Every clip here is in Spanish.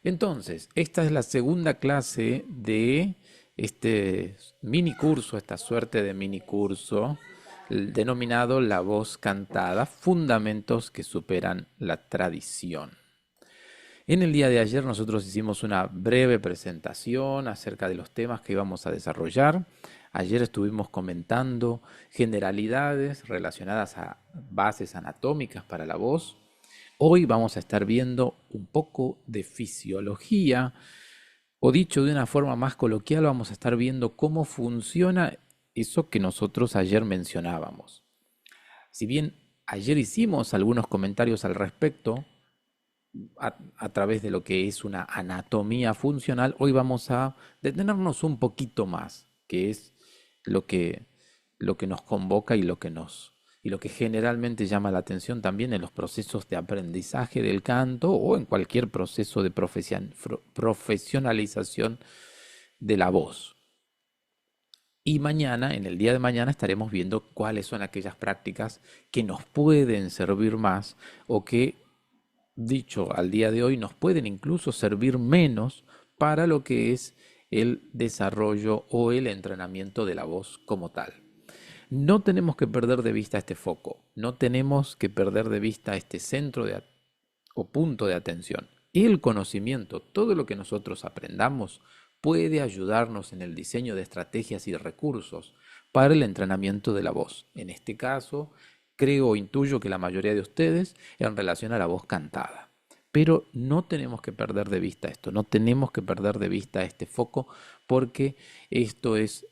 Entonces, esta es la segunda clase de este mini curso, esta suerte de mini curso, denominado La voz cantada, fundamentos que superan la tradición. En el día de ayer nosotros hicimos una breve presentación acerca de los temas que íbamos a desarrollar. Ayer estuvimos comentando generalidades relacionadas a bases anatómicas para la voz. Hoy vamos a estar viendo un poco de fisiología, o dicho de una forma más coloquial, vamos a estar viendo cómo funciona eso que nosotros ayer mencionábamos. Si bien ayer hicimos algunos comentarios al respecto, a través de lo que es una anatomía funcional, hoy vamos a detenernos un poquito más, que es lo que, lo que nos convoca y lo que generalmente llama la atención también en los procesos de aprendizaje del canto o en cualquier proceso de profesionalización de la voz. Y mañana, en el día de mañana, estaremos viendo cuáles son aquellas prácticas que nos pueden servir más o que, dicho al día de hoy, nos pueden incluso servir menos para lo que es el desarrollo o el entrenamiento de la voz como tal. No tenemos que perder de vista este foco, no tenemos que perder de vista este centro o punto de atención. El conocimiento, todo lo que nosotros aprendamos, puede ayudarnos en el diseño de estrategias y recursos para el entrenamiento de la voz. En este caso, creo o intuyo que la mayoría de ustedes en relación a la voz cantada. Pero no tenemos que perder de vista esto, no tenemos que perder de vista este foco porque este es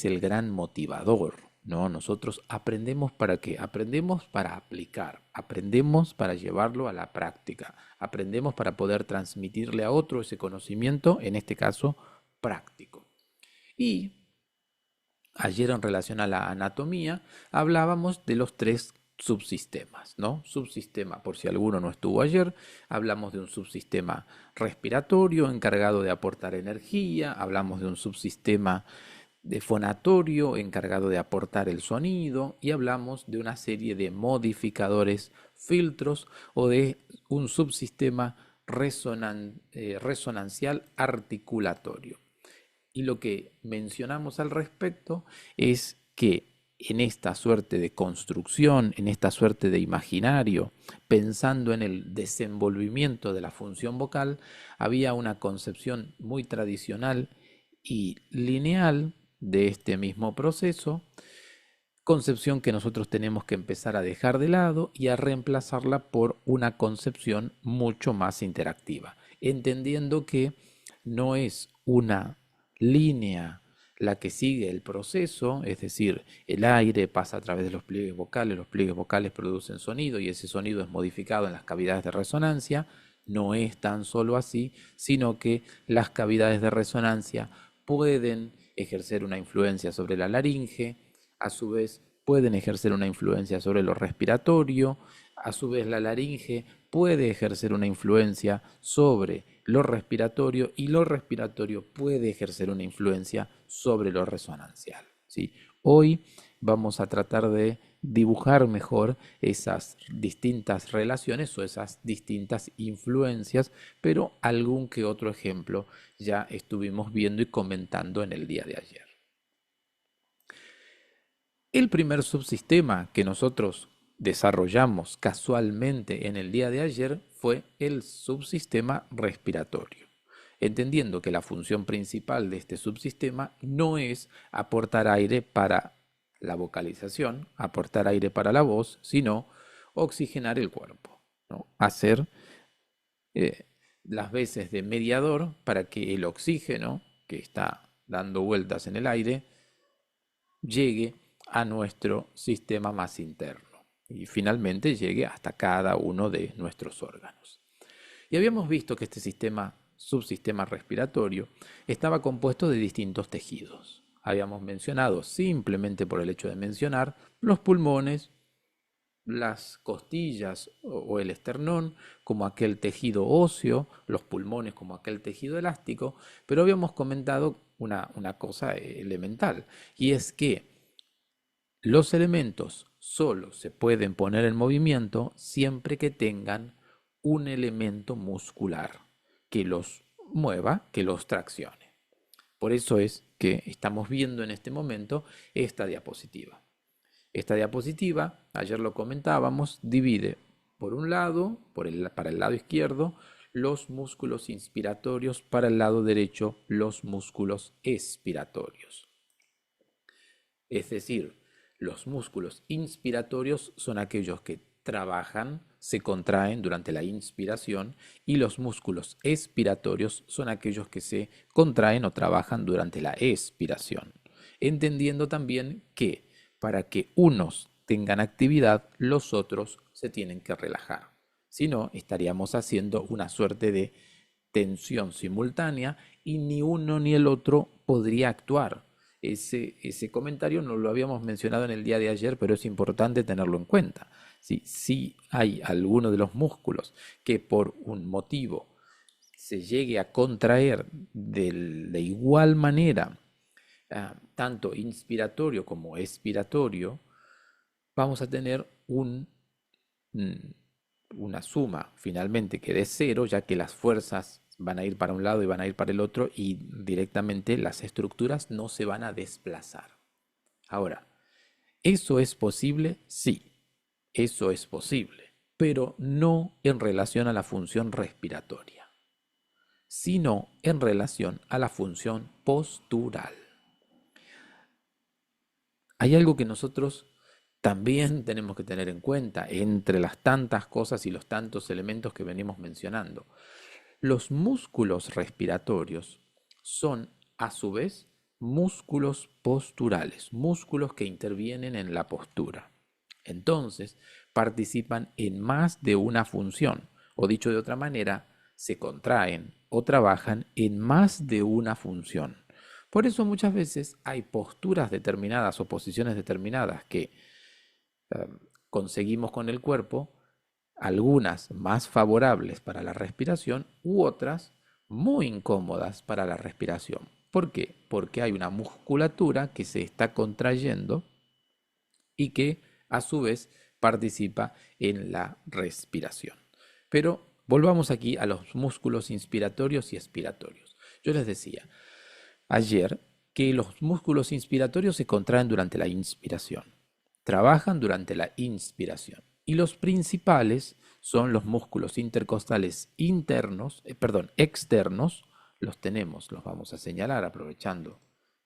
el gran motivador, ¿no? Nosotros aprendemos para qué, aprendemos para aplicar, aprendemos para llevarlo a la práctica, aprendemos para poder transmitirle a otro ese conocimiento, en este caso práctico. Y ayer en relación a la anatomía hablábamos de los tres subsistemas, ¿no? Subsistema, por si alguno no estuvo ayer, hablamos de un subsistema respiratorio encargado de aportar energía, hablamos de un subsistema de fonatorio encargado de aportar el sonido y hablamos de una serie de modificadores, filtros o de un subsistema resonancial articulatorio. Y lo que mencionamos al respecto es que en esta suerte de construcción, en esta suerte de imaginario, pensando en el desenvolvimiento de la función vocal, había una concepción muy tradicional y lineal de este mismo proceso, concepción que nosotros tenemos que empezar a dejar de lado y a reemplazarla por una concepción mucho más interactiva, entendiendo que no es una línea la que sigue el proceso, es decir, el aire pasa a través de los pliegues vocales producen sonido y ese sonido es modificado en las cavidades de resonancia. No es tan solo así, sino que las cavidades de resonancia pueden ejercer una influencia sobre la laringe, a su vez pueden ejercer una influencia sobre lo respiratorio, a su vez la laringe puede ejercer una influencia sobre lo respiratorio y lo respiratorio puede ejercer una influencia sobre lo resonancial, ¿sí? Hoy vamos a tratar de dibujar mejor esas distintas relaciones o esas distintas influencias, pero algún que otro ejemplo ya estuvimos viendo y comentando en el día de ayer. El primer subsistema que nosotros desarrollamos casualmente en el día de ayer fue el subsistema respiratorio, entendiendo que la función principal de este subsistema no es aportar aire para la vocalización, aportar aire para la voz, sino oxigenar el cuerpo, ¿no? Hacer eh, las veces de mediador para que el oxígeno que está dando vueltas en el aire llegue a nuestro sistema más interno y finalmente llegue hasta cada uno de nuestros órganos. Y habíamos visto que este subsistema respiratorio, estaba compuesto de distintos tejidos. Habíamos mencionado, simplemente por el hecho de mencionar, los pulmones, las costillas o el esternón como aquel tejido óseo, los pulmones como aquel tejido elástico, pero habíamos comentado una cosa elemental, y es que los elementos solo se pueden poner en movimiento siempre que tengan un elemento muscular que los mueva, que los traccione. Por eso es que estamos viendo en este momento esta diapositiva. Esta diapositiva, ayer lo comentábamos, divide por un lado, para el lado izquierdo, los músculos inspiratorios, para el lado derecho, los músculos expiratorios. Es decir, los músculos inspiratorios son aquellos que trabajan, se contraen durante la inspiración, y los músculos expiratorios son aquellos que se contraen o trabajan durante la expiración. Entendiendo también que para que unos tengan actividad, los otros se tienen que relajar. Si no, estaríamos haciendo una suerte de tensión simultánea y ni uno ni el otro podría actuar. Ese comentario no lo habíamos mencionado en el día de ayer, pero es importante tenerlo en cuenta. Si hay alguno de los músculos que por un motivo se llegue a contraer de igual manera, tanto inspiratorio como expiratorio, vamos a tener una suma finalmente que dé cero, ya que las fuerzas van a ir para un lado y van a ir para el otro y directamente las estructuras no se van a desplazar. Ahora, ¿eso es posible? Sí, eso es posible, pero no en relación a la función respiratoria, sino en relación a la función postural. Hay algo que nosotros también tenemos que tener en cuenta entre las tantas cosas y los tantos elementos que venimos mencionando. Los músculos respiratorios son, a su vez, músculos posturales, músculos que intervienen en la postura. Entonces, participan en más de una función, o dicho de otra manera, se contraen o trabajan en más de una función. Por eso muchas veces hay posturas determinadas o posiciones determinadas que conseguimos con el cuerpo, algunas más favorables para la respiración u otras muy incómodas para la respiración. ¿Por qué? Porque hay una musculatura que se está contrayendo y que a su vez participa en la respiración. Pero volvamos aquí a los músculos inspiratorios y expiratorios. Yo les decía ayer que los músculos inspiratorios se contraen durante la inspiración, trabajan durante la inspiración, y los principales son los músculos intercostales externos. Los tenemos, los vamos a señalar aprovechando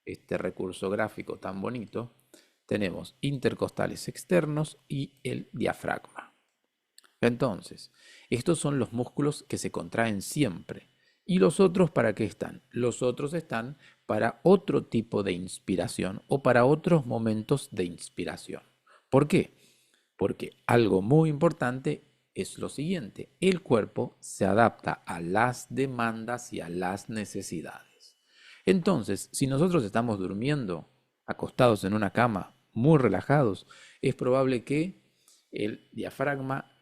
este recurso gráfico tan bonito. Tenemos intercostales externos y el diafragma. Entonces, estos son los músculos que se contraen siempre. ¿Y los otros para qué están? Los otros están para otro tipo de inspiración o para otros momentos de inspiración. ¿Por qué? Porque algo muy importante es lo siguiente: el cuerpo se adapta a las demandas y a las necesidades. Entonces, si nosotros estamos durmiendo acostados en una cama, muy relajados, es probable que el diafragma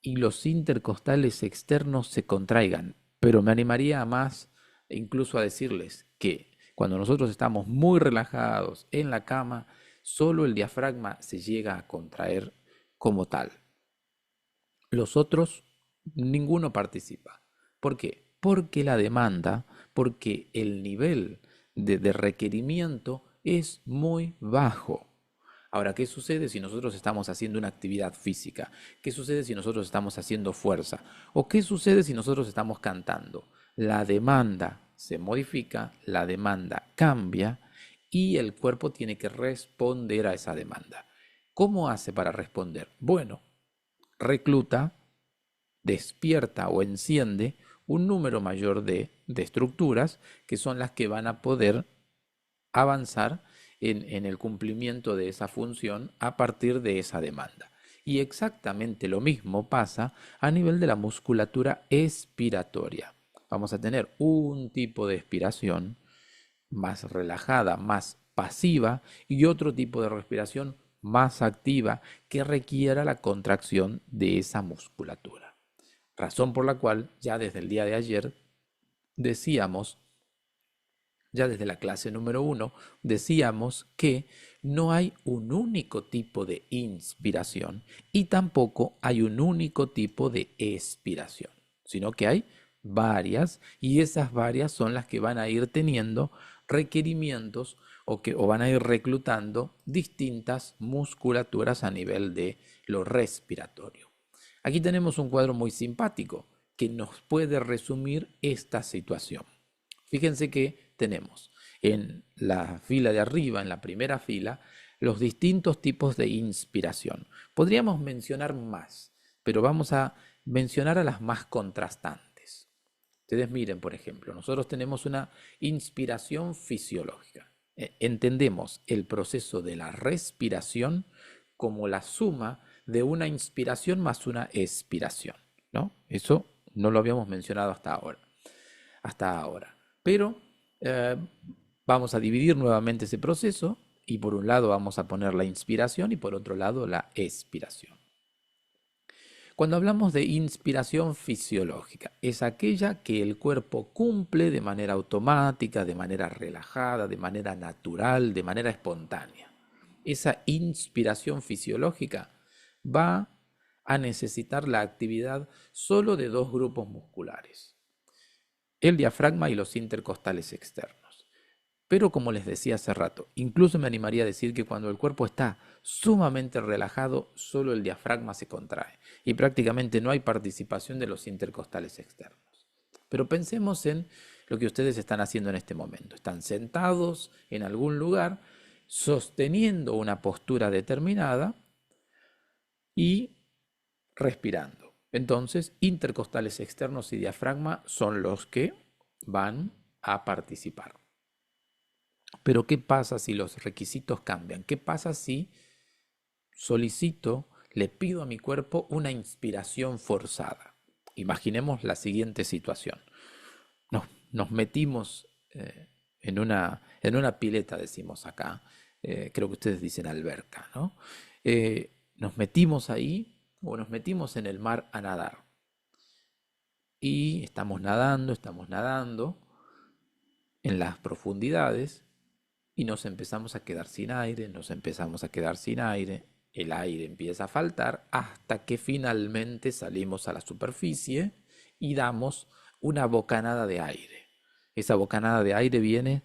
y los intercostales externos se contraigan, pero me animaría a más, incluso a decirles que cuando nosotros estamos muy relajados en la cama, solo el diafragma se llega a contraer como tal. Los otros, ninguno participa. ¿Por qué? Porque la demanda, porque el nivel de requerimiento es muy bajo. Ahora, ¿qué sucede si nosotros estamos haciendo una actividad física? ¿Qué sucede si nosotros estamos haciendo fuerza? ¿O qué sucede si nosotros estamos cantando? La demanda se modifica, la demanda cambia y el cuerpo tiene que responder a esa demanda. ¿Cómo hace para responder? Bueno, recluta, despierta o enciende un número mayor de estructuras que son las que van a poder avanzar en el cumplimiento de esa función a partir de esa demanda. Y exactamente lo mismo pasa a nivel de la musculatura expiratoria. Vamos a tener un tipo de expiración más relajada, más pasiva, y otro tipo de respiración más activa que requiera la contracción de esa musculatura. Razón por la cual ya desde el día de ayer decíamos, ya desde la clase número 1, decíamos que no hay un único tipo de inspiración y tampoco hay un único tipo de expiración, sino que hay varias, y esas varias son las que van a ir teniendo requerimientos o van a ir reclutando distintas musculaturas a nivel de lo respiratorio. Aquí tenemos un cuadro muy simpático que nos puede resumir esta situación. Fíjense que tenemos en la fila de arriba, en la primera fila, los distintos tipos de inspiración. Podríamos mencionar más, pero vamos a mencionar a las más contrastantes. Ustedes miren, por ejemplo, nosotros tenemos una inspiración fisiológica. Entendemos el proceso de la respiración como la suma de una inspiración más una expiración, ¿no? Eso no lo habíamos mencionado hasta ahora. Pero eh, vamos a dividir nuevamente ese proceso y por un lado vamos a poner la inspiración y por otro lado la expiración. Cuando hablamos de inspiración fisiológica, es aquella que el cuerpo cumple de manera automática, de manera relajada, de manera natural, de manera espontánea. Esa inspiración fisiológica va a necesitar la actividad solo de dos grupos musculares, el diafragma y los intercostales externos. Pero como les decía hace rato, incluso me animaría a decir que cuando el cuerpo está sumamente relajado, solo el diafragma se contrae y prácticamente no hay participación de los intercostales externos. Pero pensemos en lo que ustedes están haciendo en este momento. Están sentados en algún lugar, sosteniendo una postura determinada y respirando. Entonces, intercostales externos y diafragma son los que van a participar. Pero ¿qué pasa si los requisitos cambian? ¿Qué pasa si solicito, le pido a mi cuerpo una inspiración forzada? Imaginemos la siguiente situación. Nos metimos en una pileta, decimos acá. Creo que ustedes dicen alberca, ¿no? Nos metimos ahí o nos metimos en el mar a nadar. Y estamos nadando en las profundidades y nos empezamos a quedar sin aire, el aire empieza a faltar hasta que finalmente salimos a la superficie y damos una bocanada de aire. Esa bocanada de aire viene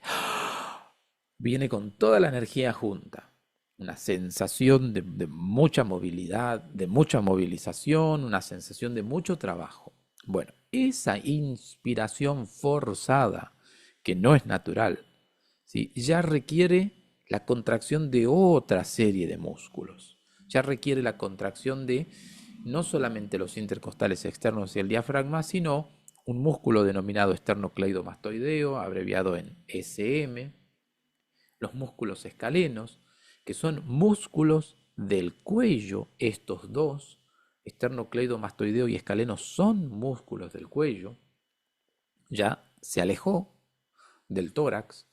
con toda la energía junta, una sensación de mucha movilidad, de mucha movilización, una sensación de mucho trabajo. Bueno, esa inspiración forzada, que no es natural, ¿sí? Ya requiere la contracción de otra serie de músculos. Ya requiere la contracción de no solamente los intercostales externos y el diafragma, sino un músculo denominado esternocleidomastoideo, abreviado en SM, los músculos escalenos, que son músculos del cuello. Estos dos, esternocleidomastoideo y escaleno, son músculos del cuello. Ya se alejó del tórax.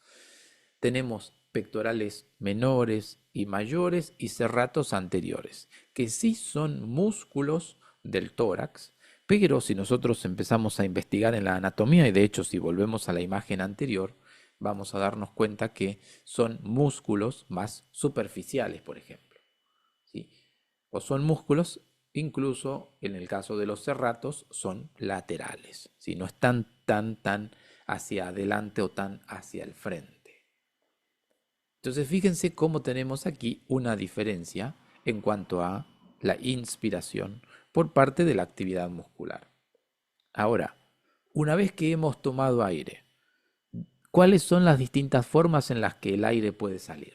Tenemos pectorales menores y mayores y serratos anteriores, que sí son músculos del tórax, pero si nosotros empezamos a investigar en la anatomía, y de hecho si volvemos a la imagen anterior, vamos a darnos cuenta que son músculos más superficiales, por ejemplo, ¿sí? O son músculos, incluso en el caso de los serratos, son laterales, ¿sí? No están tan hacia adelante o tan hacia el frente. Entonces fíjense cómo tenemos aquí una diferencia en cuanto a la inspiración por parte de la actividad muscular. Ahora, una vez que hemos tomado aire, ¿cuáles son las distintas formas en las que el aire puede salir?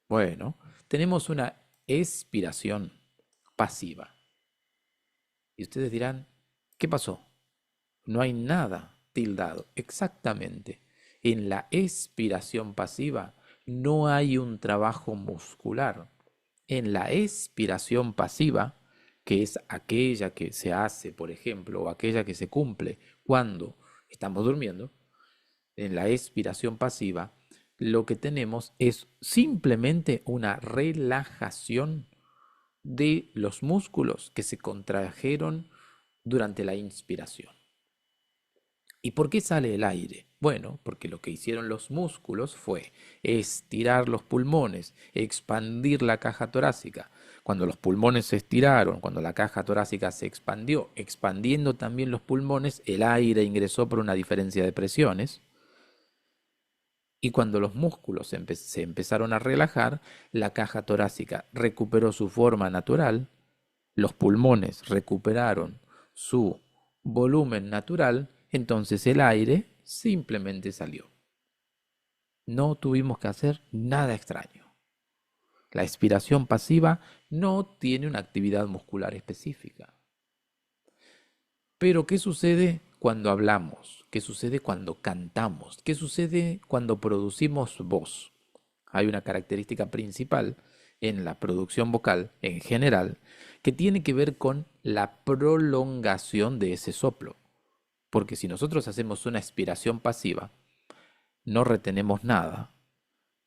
Bueno, tenemos una expiración pasiva. Y ustedes dirán, ¿qué pasó? No hay nada tildado. Exactamente. En la expiración pasiva no hay un trabajo muscular. En la expiración pasiva, que es aquella que se hace, por ejemplo, o aquella que se cumple cuando estamos durmiendo, en la expiración pasiva, lo que tenemos es simplemente una relajación de los músculos que se contrajeron durante la inspiración. ¿Y por qué sale el aire? Bueno, porque lo que hicieron los músculos fue estirar los pulmones, expandir la caja torácica. Cuando los pulmones se estiraron, cuando la caja torácica se expandió, expandiendo también los pulmones, el aire ingresó por una diferencia de presiones. Y cuando los músculos se empezaron a relajar, la caja torácica recuperó su forma natural, los pulmones recuperaron su volumen natural, entonces el aire simplemente salió. No tuvimos que hacer nada extraño. La expiración pasiva no tiene una actividad muscular específica. Pero ¿qué sucede cuando hablamos? ¿Qué sucede cuando cantamos? ¿Qué sucede cuando producimos voz? Hay una característica principal en la producción vocal en general que tiene que ver con la prolongación de ese soplo. Porque si nosotros hacemos una expiración pasiva, no retenemos nada.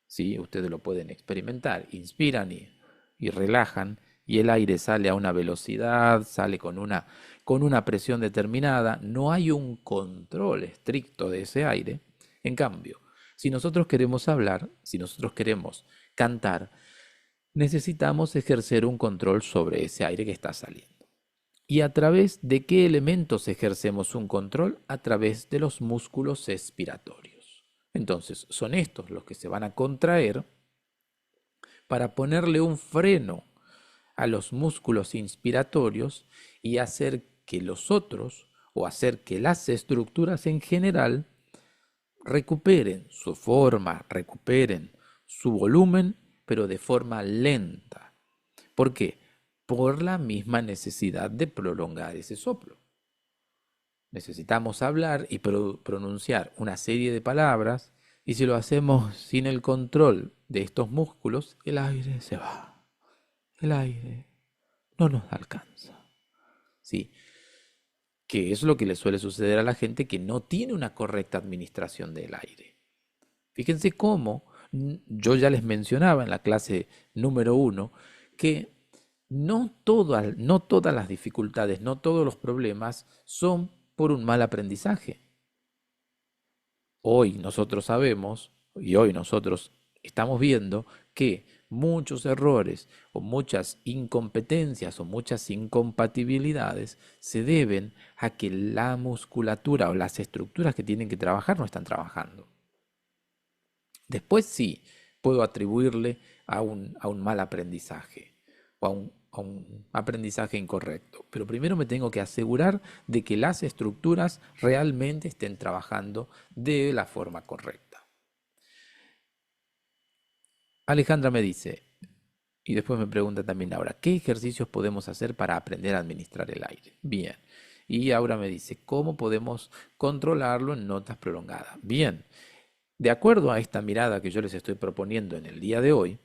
¿Sí? Ustedes lo pueden experimentar. Inspiran y relajan y el aire sale a una velocidad, sale con una presión determinada. No hay un control estricto de ese aire. En cambio, si nosotros queremos hablar, si nosotros queremos cantar, necesitamos ejercer un control sobre ese aire que está saliendo. ¿Y a través de qué elementos ejercemos un control? A través de los músculos expiratorios. Entonces, son estos los que se van a contraer para ponerle un freno a los músculos inspiratorios y hacer que los otros, o hacer que las estructuras en general, recuperen su forma, recuperen su volumen, pero de forma lenta. ¿Por qué? Por la misma necesidad de prolongar ese soplo. Necesitamos hablar y pronunciar una serie de palabras y si lo hacemos sin el control de estos músculos, el aire se va. El aire no nos alcanza. ¿Sí? Que es lo que le suele suceder a la gente que no tiene una correcta administración del aire. Fíjense cómo yo ya les mencionaba en la clase número 1 que no todas las dificultades, no todos los problemas son por un mal aprendizaje. Hoy nosotros sabemos, y hoy nosotros estamos viendo que muchos errores o muchas incompetencias o muchas incompatibilidades se deben a que la musculatura o las estructuras que tienen que trabajar no están trabajando. Después sí, puedo atribuirle a un mal aprendizaje o a un aprendizaje incorrecto. Pero primero me tengo que asegurar de que las estructuras realmente estén trabajando de la forma correcta. Alejandra me dice, y después me pregunta también ahora, ¿qué ejercicios podemos hacer para aprender a administrar el aire? Bien. Y ahora me dice, ¿cómo podemos controlarlo en notas prolongadas? Bien. De acuerdo a esta mirada que yo les estoy proponiendo en el día de hoy,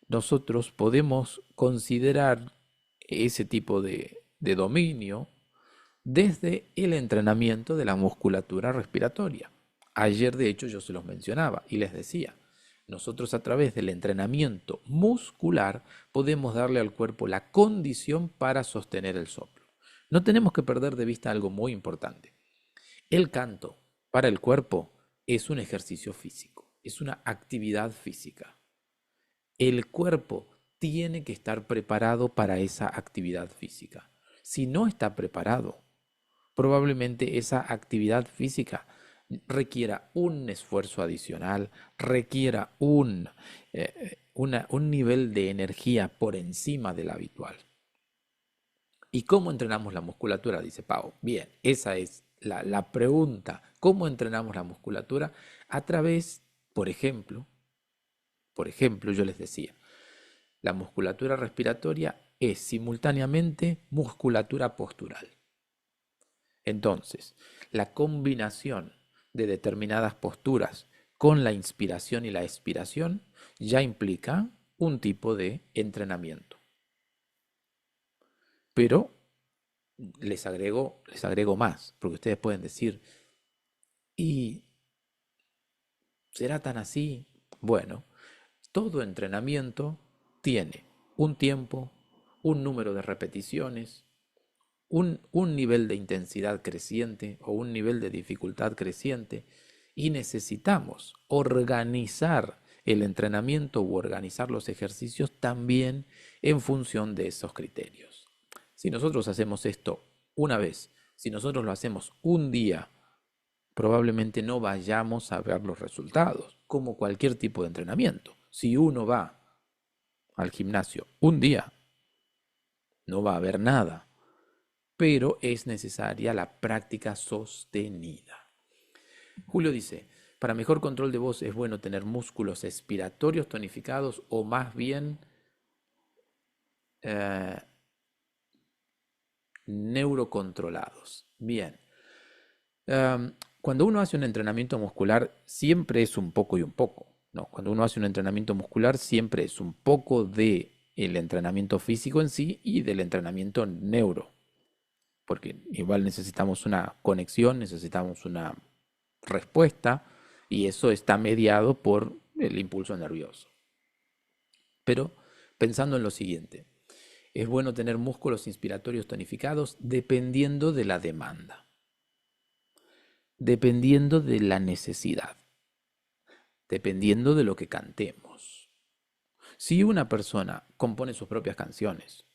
nosotros podemos considerar ese tipo de dominio desde el entrenamiento de la musculatura respiratoria. Ayer, de hecho, yo se los mencionaba y les decía, nosotros a través del entrenamiento muscular podemos darle al cuerpo la condición para sostener el soplo. No tenemos que perder de vista algo muy importante. El canto para el cuerpo es un ejercicio físico, es una actividad física. El cuerpo tiene que estar preparado para esa actividad física. Si no está preparado, probablemente esa actividad física requiera un esfuerzo adicional, requiera un nivel de energía por encima del habitual. ¿Y cómo entrenamos la musculatura? Dice Pau. Bien, esa es la pregunta. ¿Cómo entrenamos la musculatura? A través, por ejemplo, yo les decía, la musculatura respiratoria es simultáneamente musculatura postural. Entonces, la combinación de determinadas posturas con la inspiración y la expiración ya implica un tipo de entrenamiento. Pero les agrego más, porque ustedes pueden decir, ¿y será tan así? Bueno, todo entrenamiento tiene un tiempo, un número de repeticiones, un nivel de intensidad creciente o un nivel de dificultad creciente y necesitamos organizar el entrenamiento u organizar los ejercicios también en función de esos criterios. Si nosotros hacemos esto una vez, si nosotros lo hacemos un día, probablemente no vayamos a ver los resultados, como cualquier tipo de entrenamiento. Si uno va al gimnasio un día, no va a haber nada, pero es necesaria la práctica sostenida. Julio dice, para mejor control de voz es bueno tener músculos expiratorios tonificados o más bien eh, neurocontrolados. Bien. Cuando uno hace un entrenamiento muscular, siempre es un poco y un poco, ¿no? Cuando uno hace un entrenamiento muscular, siempre es un poco de el entrenamiento físico en sí y del entrenamiento neuro, porque igual necesitamos una conexión, necesitamos una respuesta y eso está mediado por el impulso nervioso. Pero pensando en lo siguiente, es bueno tener músculos inspiratorios tonificados dependiendo de la demanda, dependiendo de la necesidad, dependiendo de lo que cantemos. Si una persona compone sus propias canciones,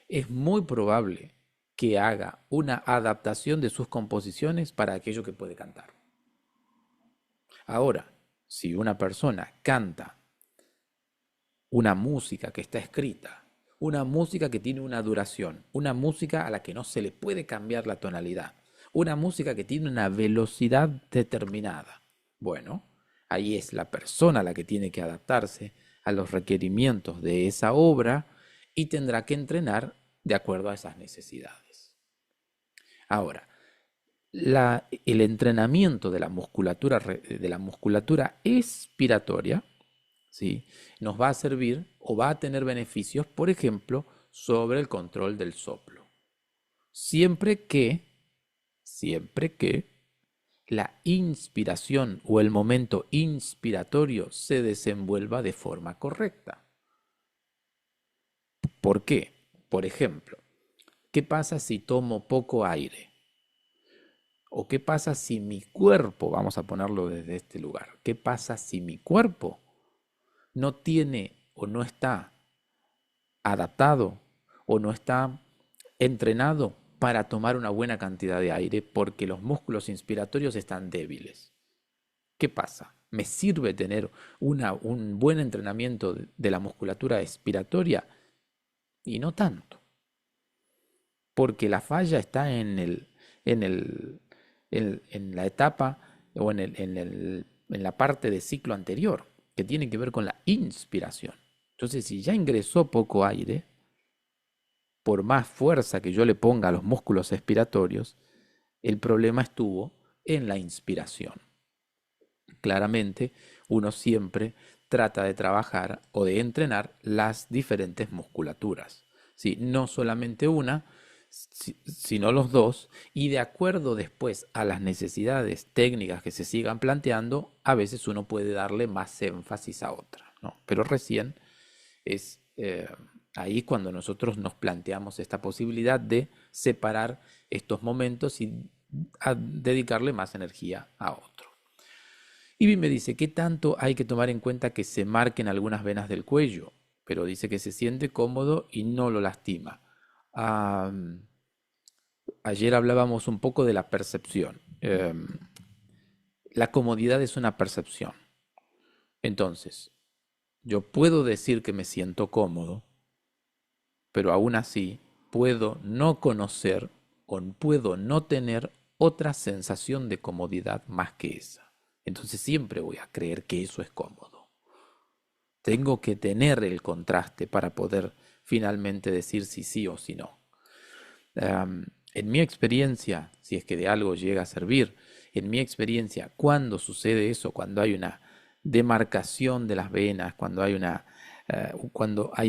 es muy probable que haga una adaptación de sus composiciones para aquello que puede cantar. Ahora, si una persona canta una música que está escrita, una música que tiene una duración, una música a la que no se le puede cambiar la tonalidad, una música que tiene una velocidad determinada, bueno, ahí es la persona la que tiene que adaptarse a los requerimientos de esa obra y tendrá que entrenar de acuerdo a esas necesidades. Ahora, el entrenamiento de la musculatura expiratoria, ¿sí? Nos va a servir o va a tener beneficios, por ejemplo, sobre el control del soplo. Siempre que la inspiración o el momento inspiratorio se desenvuelva de forma correcta. ¿Por qué? Por ejemplo, ¿qué pasa si tomo poco aire? ¿O qué pasa si mi cuerpo, vamos a ponerlo desde este lugar, qué pasa si mi cuerpo no tiene o no está adaptado o no está entrenado para tomar una buena cantidad de aire porque los músculos inspiratorios están débiles? ¿Qué pasa? ¿Me sirve tener un buen entrenamiento de la musculatura expiratoria? Y no tanto, porque la falla está en, el, en la etapa o en la parte de ciclo anterior, que tiene que ver con la inspiración. Entonces, si ya ingresó poco aire, por más fuerza que yo le ponga a los músculos expiratorios, el problema estuvo en la inspiración. Claramente, uno siempre trata de trabajar o de entrenar las diferentes musculaturas, ¿sí? No solamente una, sino los dos, y de acuerdo después a las necesidades técnicas que se sigan planteando, a veces uno puede darle más énfasis a otra, ¿no? Pero recién es ahí cuando nosotros nos planteamos esta posibilidad de separar estos momentos y dedicarle más energía a otro. Y me dice, ¿qué tanto hay que tomar en cuenta que se marquen algunas venas del cuello? Pero dice que se siente cómodo y no lo lastima. Ah, ayer hablábamos un poco de la percepción. La comodidad es una percepción. Entonces, yo puedo decir que me siento cómodo, pero aún así puedo no conocer o puedo no tener otra sensación de comodidad más que esa. Entonces siempre voy a creer que eso es cómodo. Tengo que tener el contraste para poder finalmente decir si sí o si no. En mi experiencia, si es que de algo llega a servir, en mi experiencia, cuando sucede eso, cuando hay una demarcación de las venas, cuando hay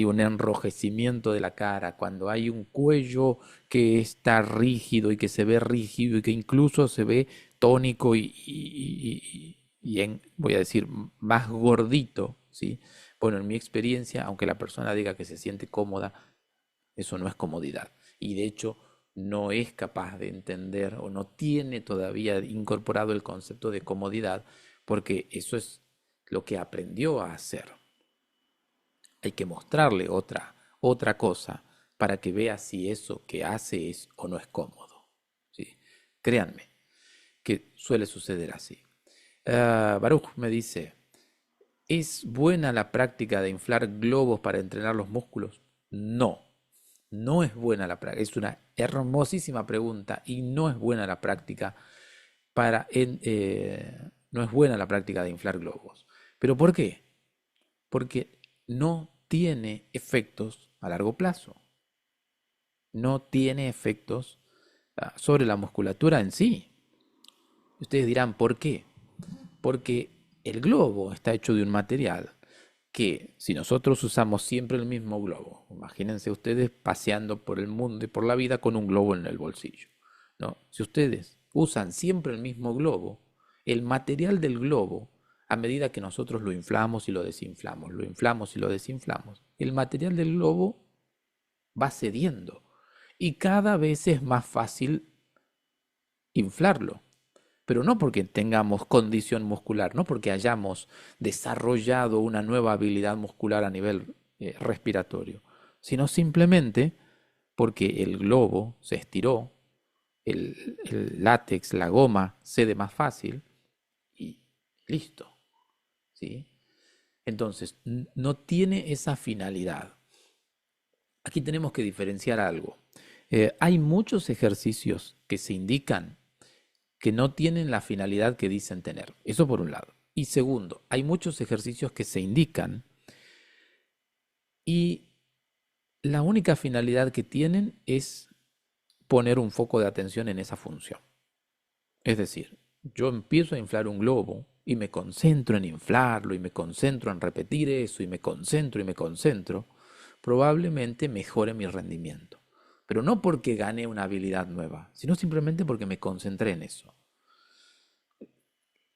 un enrojecimiento de la cara, cuando hay un cuello que está rígido y que se ve rígido y que incluso se ve tónico voy a decir, más gordito, ¿sí? Bueno, en mi experiencia, aunque la persona diga que se siente cómoda, eso no es comodidad. Y de hecho no es capaz de entender o no tiene todavía incorporado el concepto de comodidad, porque eso es lo que aprendió a hacer. Hay que mostrarle otra cosa para que vea si eso que hace es o no es cómodo. ¿Sí? Créanme que suele suceder así. Baruch me dice, ¿es buena la práctica de inflar globos para entrenar los músculos? No, no es buena la práctica. Es una hermosísima pregunta y no es buena la práctica no es buena la práctica de inflar globos. ¿Pero por qué? Porque no tiene efectos a largo plazo. No tiene efectos sobre la musculatura en sí. Ustedes dirán, ¿por qué? Porque el globo está hecho de un material que si nosotros usamos siempre el mismo globo, imagínense ustedes paseando por el mundo y por la vida con un globo en el bolsillo, ¿no? Si ustedes usan siempre el mismo globo, el material del globo, a medida que nosotros lo inflamos y lo desinflamos, lo inflamos y lo desinflamos, el material del globo va cediendo y cada vez es más fácil inflarlo. Pero no porque tengamos condición muscular, no porque hayamos desarrollado una nueva habilidad muscular a nivel respiratorio, sino simplemente porque el globo se estiró, el látex, la goma cede más fácil y listo, ¿sí? Entonces, no tiene esa finalidad. Aquí tenemos que diferenciar algo. Hay muchos ejercicios que se indican que no tienen la finalidad que dicen tener. Eso por un lado. Y segundo, hay muchos ejercicios que se indican y la única finalidad que tienen es poner un foco de atención en esa función. Es decir, yo empiezo a inflar un globo y me concentro en inflarlo y me concentro en repetir eso y me concentro y me concentro, probablemente mejore mi rendimiento. Pero no porque gane una habilidad nueva, sino simplemente porque me concentré en eso.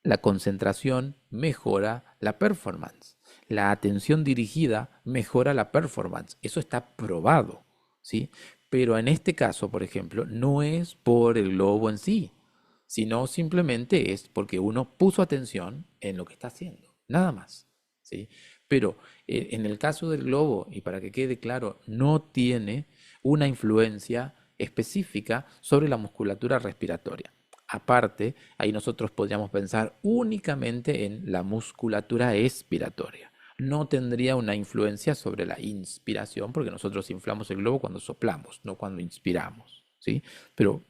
La concentración mejora la performance. La atención dirigida mejora la performance. Eso está probado, ¿sí? Pero en este caso, por ejemplo, no es por el globo en sí, sino simplemente es porque uno puso atención en lo que está haciendo, nada más, ¿sí? Pero en el caso del globo, y para que quede claro, no tiene una influencia específica sobre la musculatura respiratoria. Aparte, ahí nosotros podríamos pensar únicamente en la musculatura expiratoria. No tendría una influencia sobre la inspiración, porque nosotros inflamos el globo cuando soplamos, no cuando inspiramos, ¿sí? Pero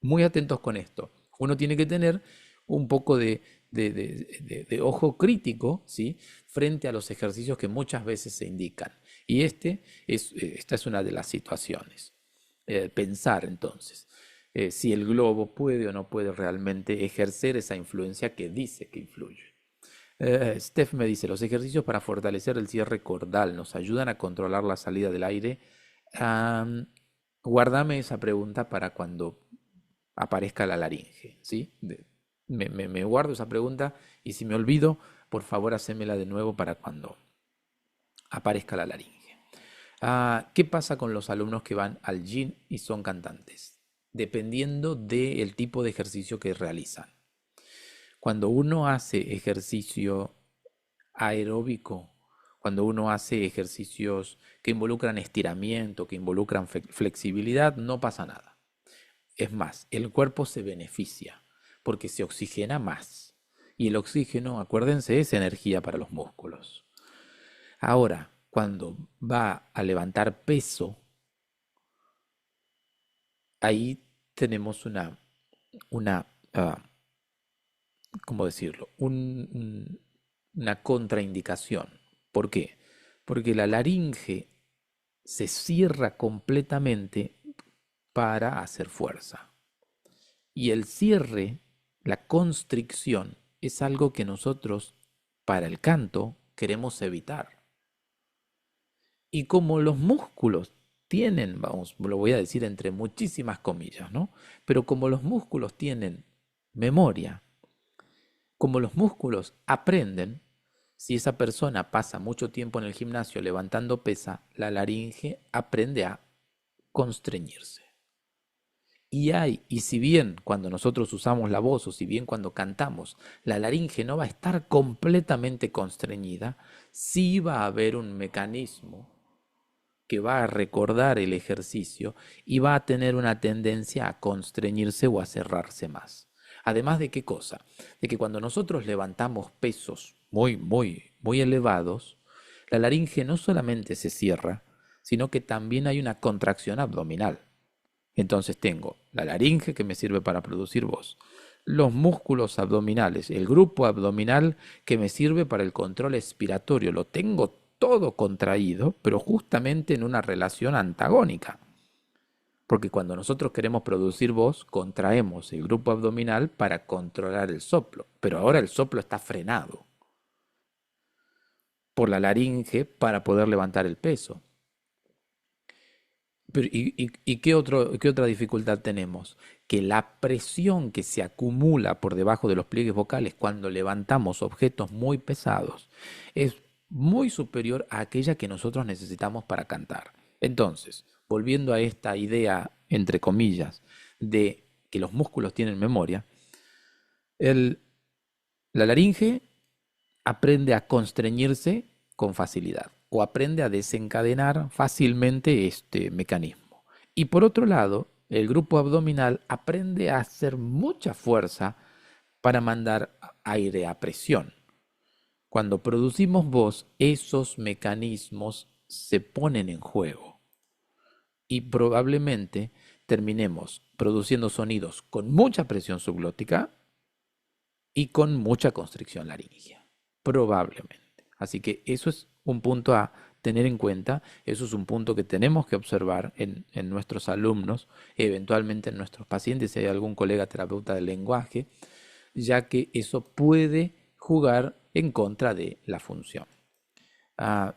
muy atentos con esto. Uno tiene que tener un poco de ojo crítico, ¿sí? Frente a los ejercicios que muchas veces se indican. Y esta es una de las situaciones. Pensar entonces si el globo puede o no puede realmente ejercer esa influencia que dice que influye. Steph me dice, los ejercicios para fortalecer el cierre cordal nos ayudan a controlar la salida del aire. Am, Guárdame esa pregunta para cuando aparezca la laringe, ¿sí? Me guardo esa pregunta y si me olvido, por favor, hacémela de nuevo para cuando aparezca la laringe. ¿Qué pasa con los alumnos que van al gym y son cantantes? Dependiendo del tipo de ejercicio que realizan. Cuando uno hace ejercicio aeróbico, cuando uno hace ejercicios que involucran estiramiento, que involucran flexibilidad, no pasa nada. Es más, el cuerpo se beneficia porque se oxigena más. Y el oxígeno, acuérdense, es energía para los músculos. Ahora, cuando va a levantar peso, ahí tenemos una ¿cómo decirlo? Una contraindicación. ¿Por qué? Porque la laringe se cierra completamente para hacer fuerza. Y el cierre, la constricción, es algo que nosotros, para el canto, queremos evitar. Y como los músculos tienen, vamos, lo voy a decir entre muchísimas comillas, ¿no? Pero como los músculos tienen memoria, como los músculos aprenden, si esa persona pasa mucho tiempo en el gimnasio levantando pesa, la laringe aprende a constreñirse. Y si bien cuando nosotros usamos la voz o si bien cuando cantamos, la laringe no va a estar completamente constreñida, sí va a haber un mecanismo que va a recordar el ejercicio y va a tener una tendencia a constreñirse o a cerrarse más. Además de qué cosa? De que cuando nosotros levantamos pesos muy elevados, la laringe no solamente se cierra, sino que también hay una contracción abdominal. Entonces tengo la laringe que me sirve para producir voz, los músculos abdominales, el grupo abdominal que me sirve para el control expiratorio. Lo tengo todo contraído, pero justamente en una relación antagónica. Porque cuando nosotros queremos producir voz, contraemos el grupo abdominal para controlar el soplo. Pero ahora el soplo está frenado por la laringe para poder levantar el peso. Pero, ¿y qué otra dificultad tenemos? Que la presión que se acumula por debajo de los pliegues vocales cuando levantamos objetos muy pesados es muy superior a aquella que nosotros necesitamos para cantar. Entonces, volviendo a esta idea, entre comillas, de que los músculos tienen memoria, el- la laringe aprende a constreñirse con facilidad o aprende a desencadenar fácilmente este mecanismo. Y por otro lado, el grupo abdominal aprende a hacer mucha fuerza para mandar aire a presión. Cuando producimos voz, esos mecanismos se ponen en juego y probablemente terminemos produciendo sonidos con mucha presión subglótica y con mucha constricción laringea, probablemente. Así que eso es un punto a tener en cuenta, eso es un punto que tenemos que observar en nuestros alumnos, eventualmente en nuestros pacientes, si hay algún colega terapeuta del lenguaje, ya que eso puede jugar en contra de la función.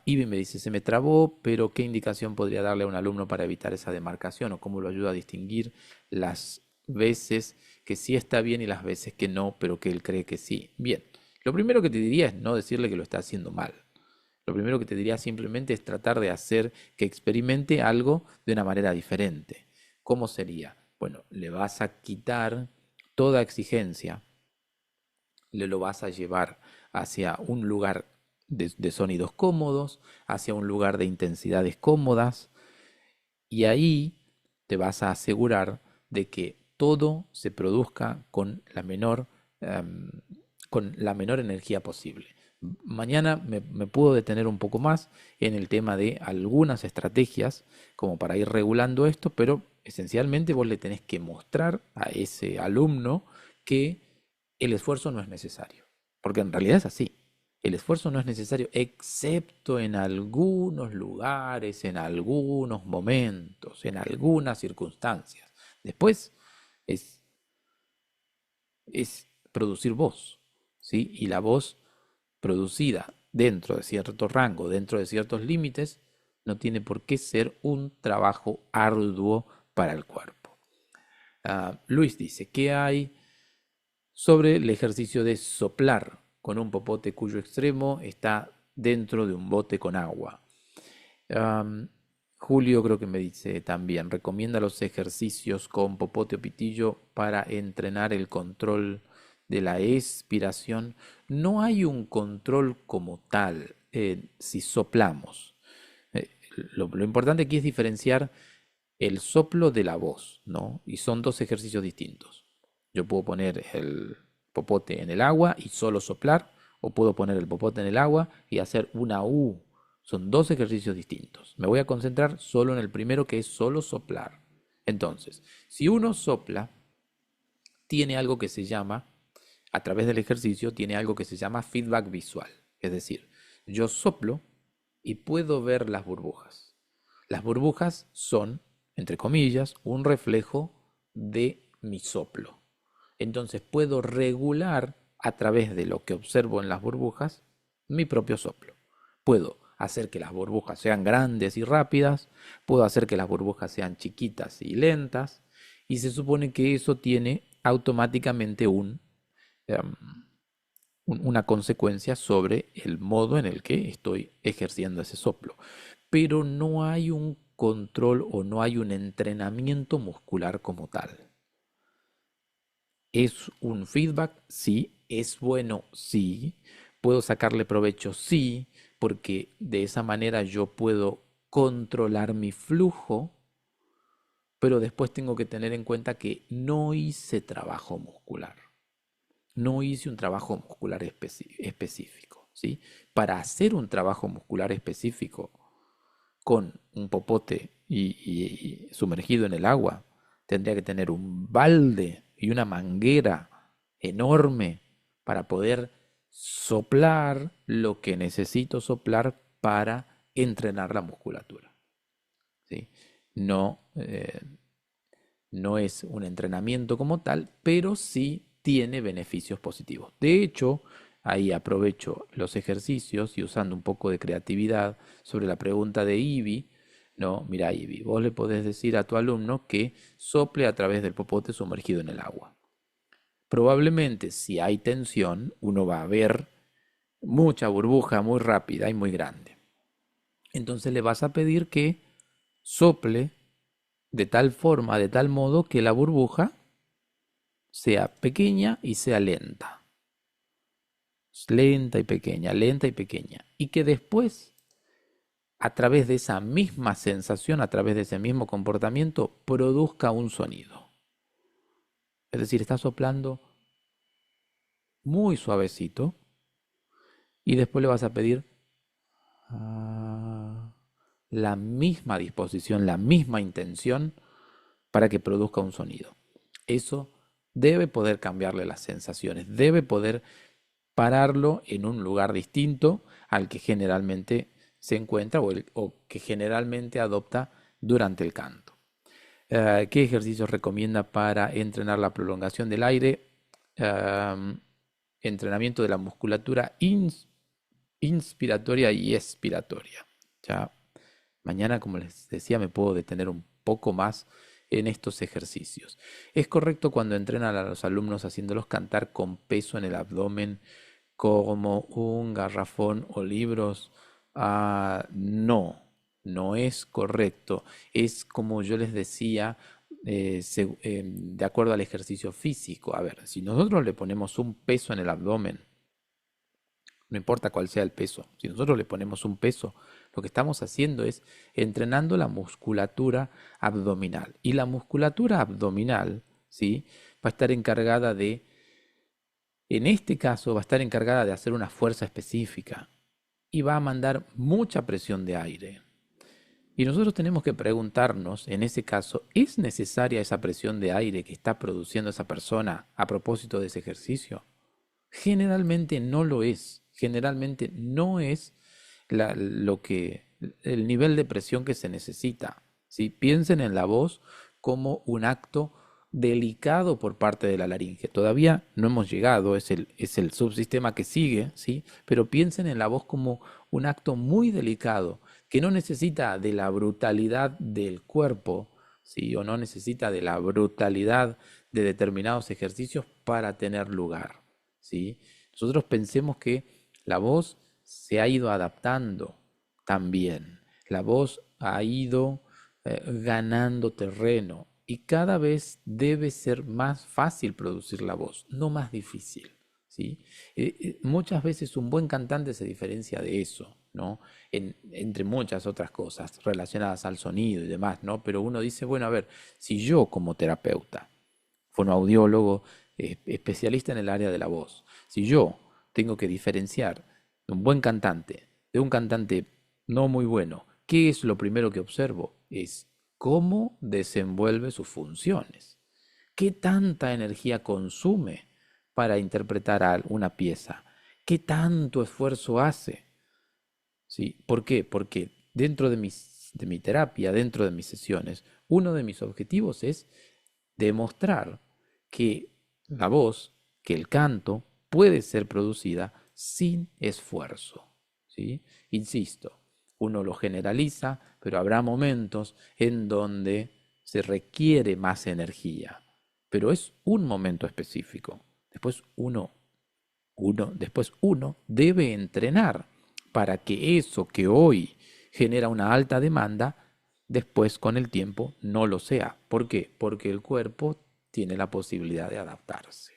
Ivy me dice, se me trabó, pero ¿qué indicación podría darle a un alumno para evitar esa demarcación o cómo lo ayuda a distinguir las veces que sí está bien y las veces que no, pero que él cree que sí? Bien, lo primero que te diría es no decirle que lo está haciendo mal. Lo primero que te diría simplemente es tratar de hacer que experimente algo de una manera diferente. ¿Cómo sería? Bueno, le vas a quitar toda exigencia, le lo vas a llevar hacia un lugar de sonidos cómodos, hacia un lugar de intensidades cómodas, y ahí te vas a asegurar de que todo se produzca em, con la menor energía posible. Mañana me puedo detener un poco más en el tema de algunas estrategias como para ir regulando esto, pero esencialmente vos le tenés que mostrar a ese alumno que el esfuerzo no es necesario, porque en realidad es así. El esfuerzo no es necesario, excepto en algunos lugares, en algunos momentos, en algunas circunstancias. Después es, es producir voz, ¿sí? Y la voz producida dentro de cierto rango, dentro de ciertos límites, no tiene por qué ser un trabajo arduo para el cuerpo. Luis dice, ¿qué hay sobre el ejercicio de soplar con un popote cuyo extremo está dentro de un bote con agua? Am, Julio creo que me dice también, recomienda los ejercicios con popote o pitillo para entrenar el control de la expiración. No hay un control como tal si soplamos. Eh, lo importante aquí es diferenciar el soplo de la voz, ¿no? Y son dos ejercicios distintos. Yo puedo poner el popote en el agua y solo soplar, o puedo poner el popote en el agua y hacer una U. Son dos ejercicios distintos. Me voy a concentrar solo en el primero, que es solo soplar. Entonces, si uno sopla, tiene algo que se llama, a través del ejercicio, tiene algo que se llama feedback visual. Es decir, yo soplo y puedo ver las burbujas. Las burbujas son, entre comillas, un reflejo de mi soplo. Entonces puedo regular a través de lo que observo en las burbujas mi propio soplo. Puedo hacer que las burbujas sean grandes y rápidas, puedo hacer que las burbujas sean chiquitas y lentas, y se supone que eso tiene automáticamente em, una consecuencia sobre el modo en el que estoy ejerciendo ese soplo. Pero no hay un control o no hay un entrenamiento muscular como tal. ¿Es un feedback? Sí. ¿Es bueno? Sí. ¿Puedo sacarle provecho? Sí, porque de esa manera yo puedo controlar mi flujo, pero después tengo que tener en cuenta que no hice trabajo muscular. No hice un trabajo muscular específico, ¿sí? Para hacer un trabajo muscular específico con un popote y sumergido en el agua, tendría que tener un balde y una manguera enorme para poder soplar lo que necesito soplar para entrenar la musculatura, ¿sí? No, no es un entrenamiento como tal, pero sí tiene beneficios positivos. De hecho, ahí aprovecho los ejercicios y usando un poco de creatividad sobre la pregunta de Ivy, no, mira Ivy, vos le podés decir a tu alumno que sople a través del popote sumergido en el agua. Probablemente si hay tensión, uno va a ver mucha burbuja muy rápida y muy grande. Entonces le vas a pedir que sople de tal forma, de tal modo que la burbuja sea pequeña y sea lenta. Lenta y pequeña, lenta y pequeña. Y que después, a través de esa misma sensación, a través de ese mismo comportamiento, produzca un sonido. Es decir, está soplando muy suavecito y después le vas a pedir ah, la misma disposición, la misma intención para que produzca un sonido. Eso debe poder cambiarle las sensaciones, debe poder pararlo en un lugar distinto al que generalmente se encuentra o que generalmente adopta durante el canto. ¿Qué ejercicios recomienda para entrenar la prolongación del aire? Um, Entrenamiento de la musculatura inspiratoria y expiratoria. Ya mañana, como les decía, me puedo detener un poco más en estos ejercicios. ¿Es correcto cuando entrenan a los alumnos haciéndolos cantar con peso en el abdomen como un garrafón o libros? No, no es correcto. Es como yo les decía, de acuerdo al ejercicio físico. A ver, si nosotros le ponemos un peso en el abdomen, no importa cuál sea el peso, si nosotros le ponemos un peso, lo que estamos haciendo es entrenando la musculatura abdominal. Y la musculatura abdominal, ¿sí? Va a estar encargada de, en este caso, va a estar encargada de hacer una fuerza específica y va a mandar mucha presión de aire. Y nosotros tenemos que preguntarnos, en ese caso, ¿es necesaria esa presión de aire que está produciendo esa persona a propósito de ese ejercicio? Generalmente no lo es. Generalmente no es el nivel de presión que se necesita. ¿Sí? Piensen en la voz como un acto delicado por parte de la laringe. Todavía no hemos llegado, es el subsistema que sigue, ¿sí? Pero piensen en la voz como un acto muy delicado, que no necesita de la brutalidad del cuerpo, ¿sí? O no necesita de la brutalidad de determinados ejercicios para tener lugar, ¿sí? Nosotros pensemos que la voz se ha ido adaptando también. La voz ha ido ganando terreno y cada vez debe ser más fácil producir la voz, no más difícil, ¿sí? Muchas veces un buen cantante se diferencia de eso, ¿no? Entre muchas otras cosas relacionadas al sonido y demás, ¿no? Pero uno dice, bueno, a ver, si yo como terapeuta, fonoaudiólogo, especialista en el área de la voz, si yo tengo que diferenciar de un buen cantante de un cantante no muy bueno, ¿qué es lo primero que observo? Es cómo desenvuelve sus funciones. ¿Qué tanta energía consume para interpretar una pieza? ¿Qué tanto esfuerzo hace? ¿Sí? ¿Por qué? Porque dentro de mi terapia, dentro de mis sesiones, uno de mis objetivos es demostrar que la voz, que el canto puede ser producida sin esfuerzo, ¿sí? Insisto, uno lo generaliza, pero habrá momentos en donde se requiere más energía, pero es un momento específico. Después uno debe entrenar para que eso que hoy genera una alta demanda después con el tiempo no lo sea. ¿Por qué? Porque el cuerpo tiene la posibilidad de adaptarse.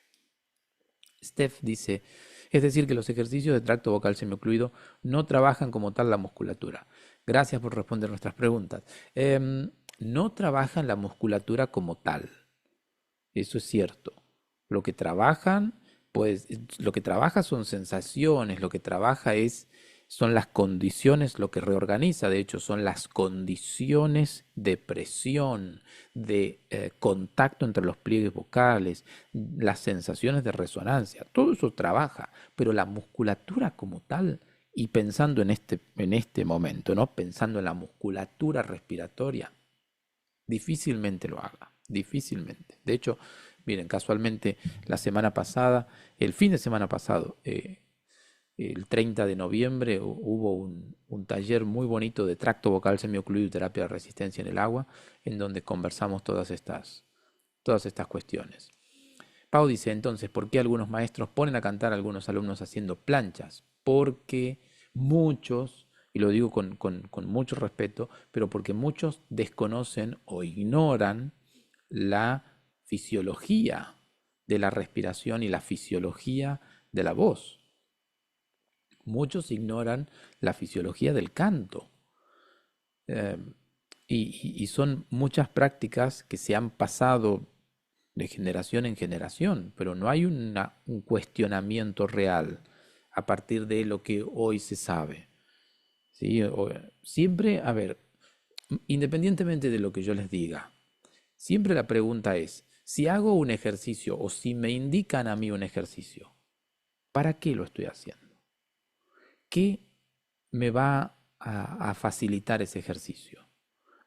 Steph dice, es decir, que los ejercicios de tracto vocal semiocluido no trabajan como tal la musculatura. Gracias por responder nuestras preguntas. No trabajan la musculatura como tal. Eso es cierto. Lo que trabajan, pues, lo que trabaja son sensaciones, lo que trabaja son las condiciones, lo que reorganiza, de hecho, son las condiciones de presión, de contacto entre los pliegues vocales, las sensaciones de resonancia, todo eso trabaja, pero la musculatura como tal, y pensando en este momento, ¿no? Pensando en la musculatura respiratoria, difícilmente lo haga, difícilmente. De hecho, miren, casualmente la semana pasada, el fin de semana pasado, el 30 de noviembre hubo un taller muy bonito de tracto vocal semiocluido y terapia de resistencia en el agua, en donde conversamos todas estas cuestiones. Pau dice entonces, ¿por qué algunos maestros ponen a cantar a algunos alumnos haciendo planchas? Porque muchos, y lo digo con mucho respeto, pero porque muchos desconocen o ignoran la fisiología de la respiración y la fisiología de la voz. Muchos ignoran la fisiología del canto. Eh, y son muchas prácticas que se han pasado de generación en generación, pero no hay un cuestionamiento real a partir de lo que hoy se sabe. ¿Sí? Siempre, a ver, independientemente de lo que yo les diga, siempre la pregunta es, si hago un ejercicio o si me indican a mí un ejercicio, ¿para qué lo estoy haciendo? ¿Qué me va a facilitar ese ejercicio?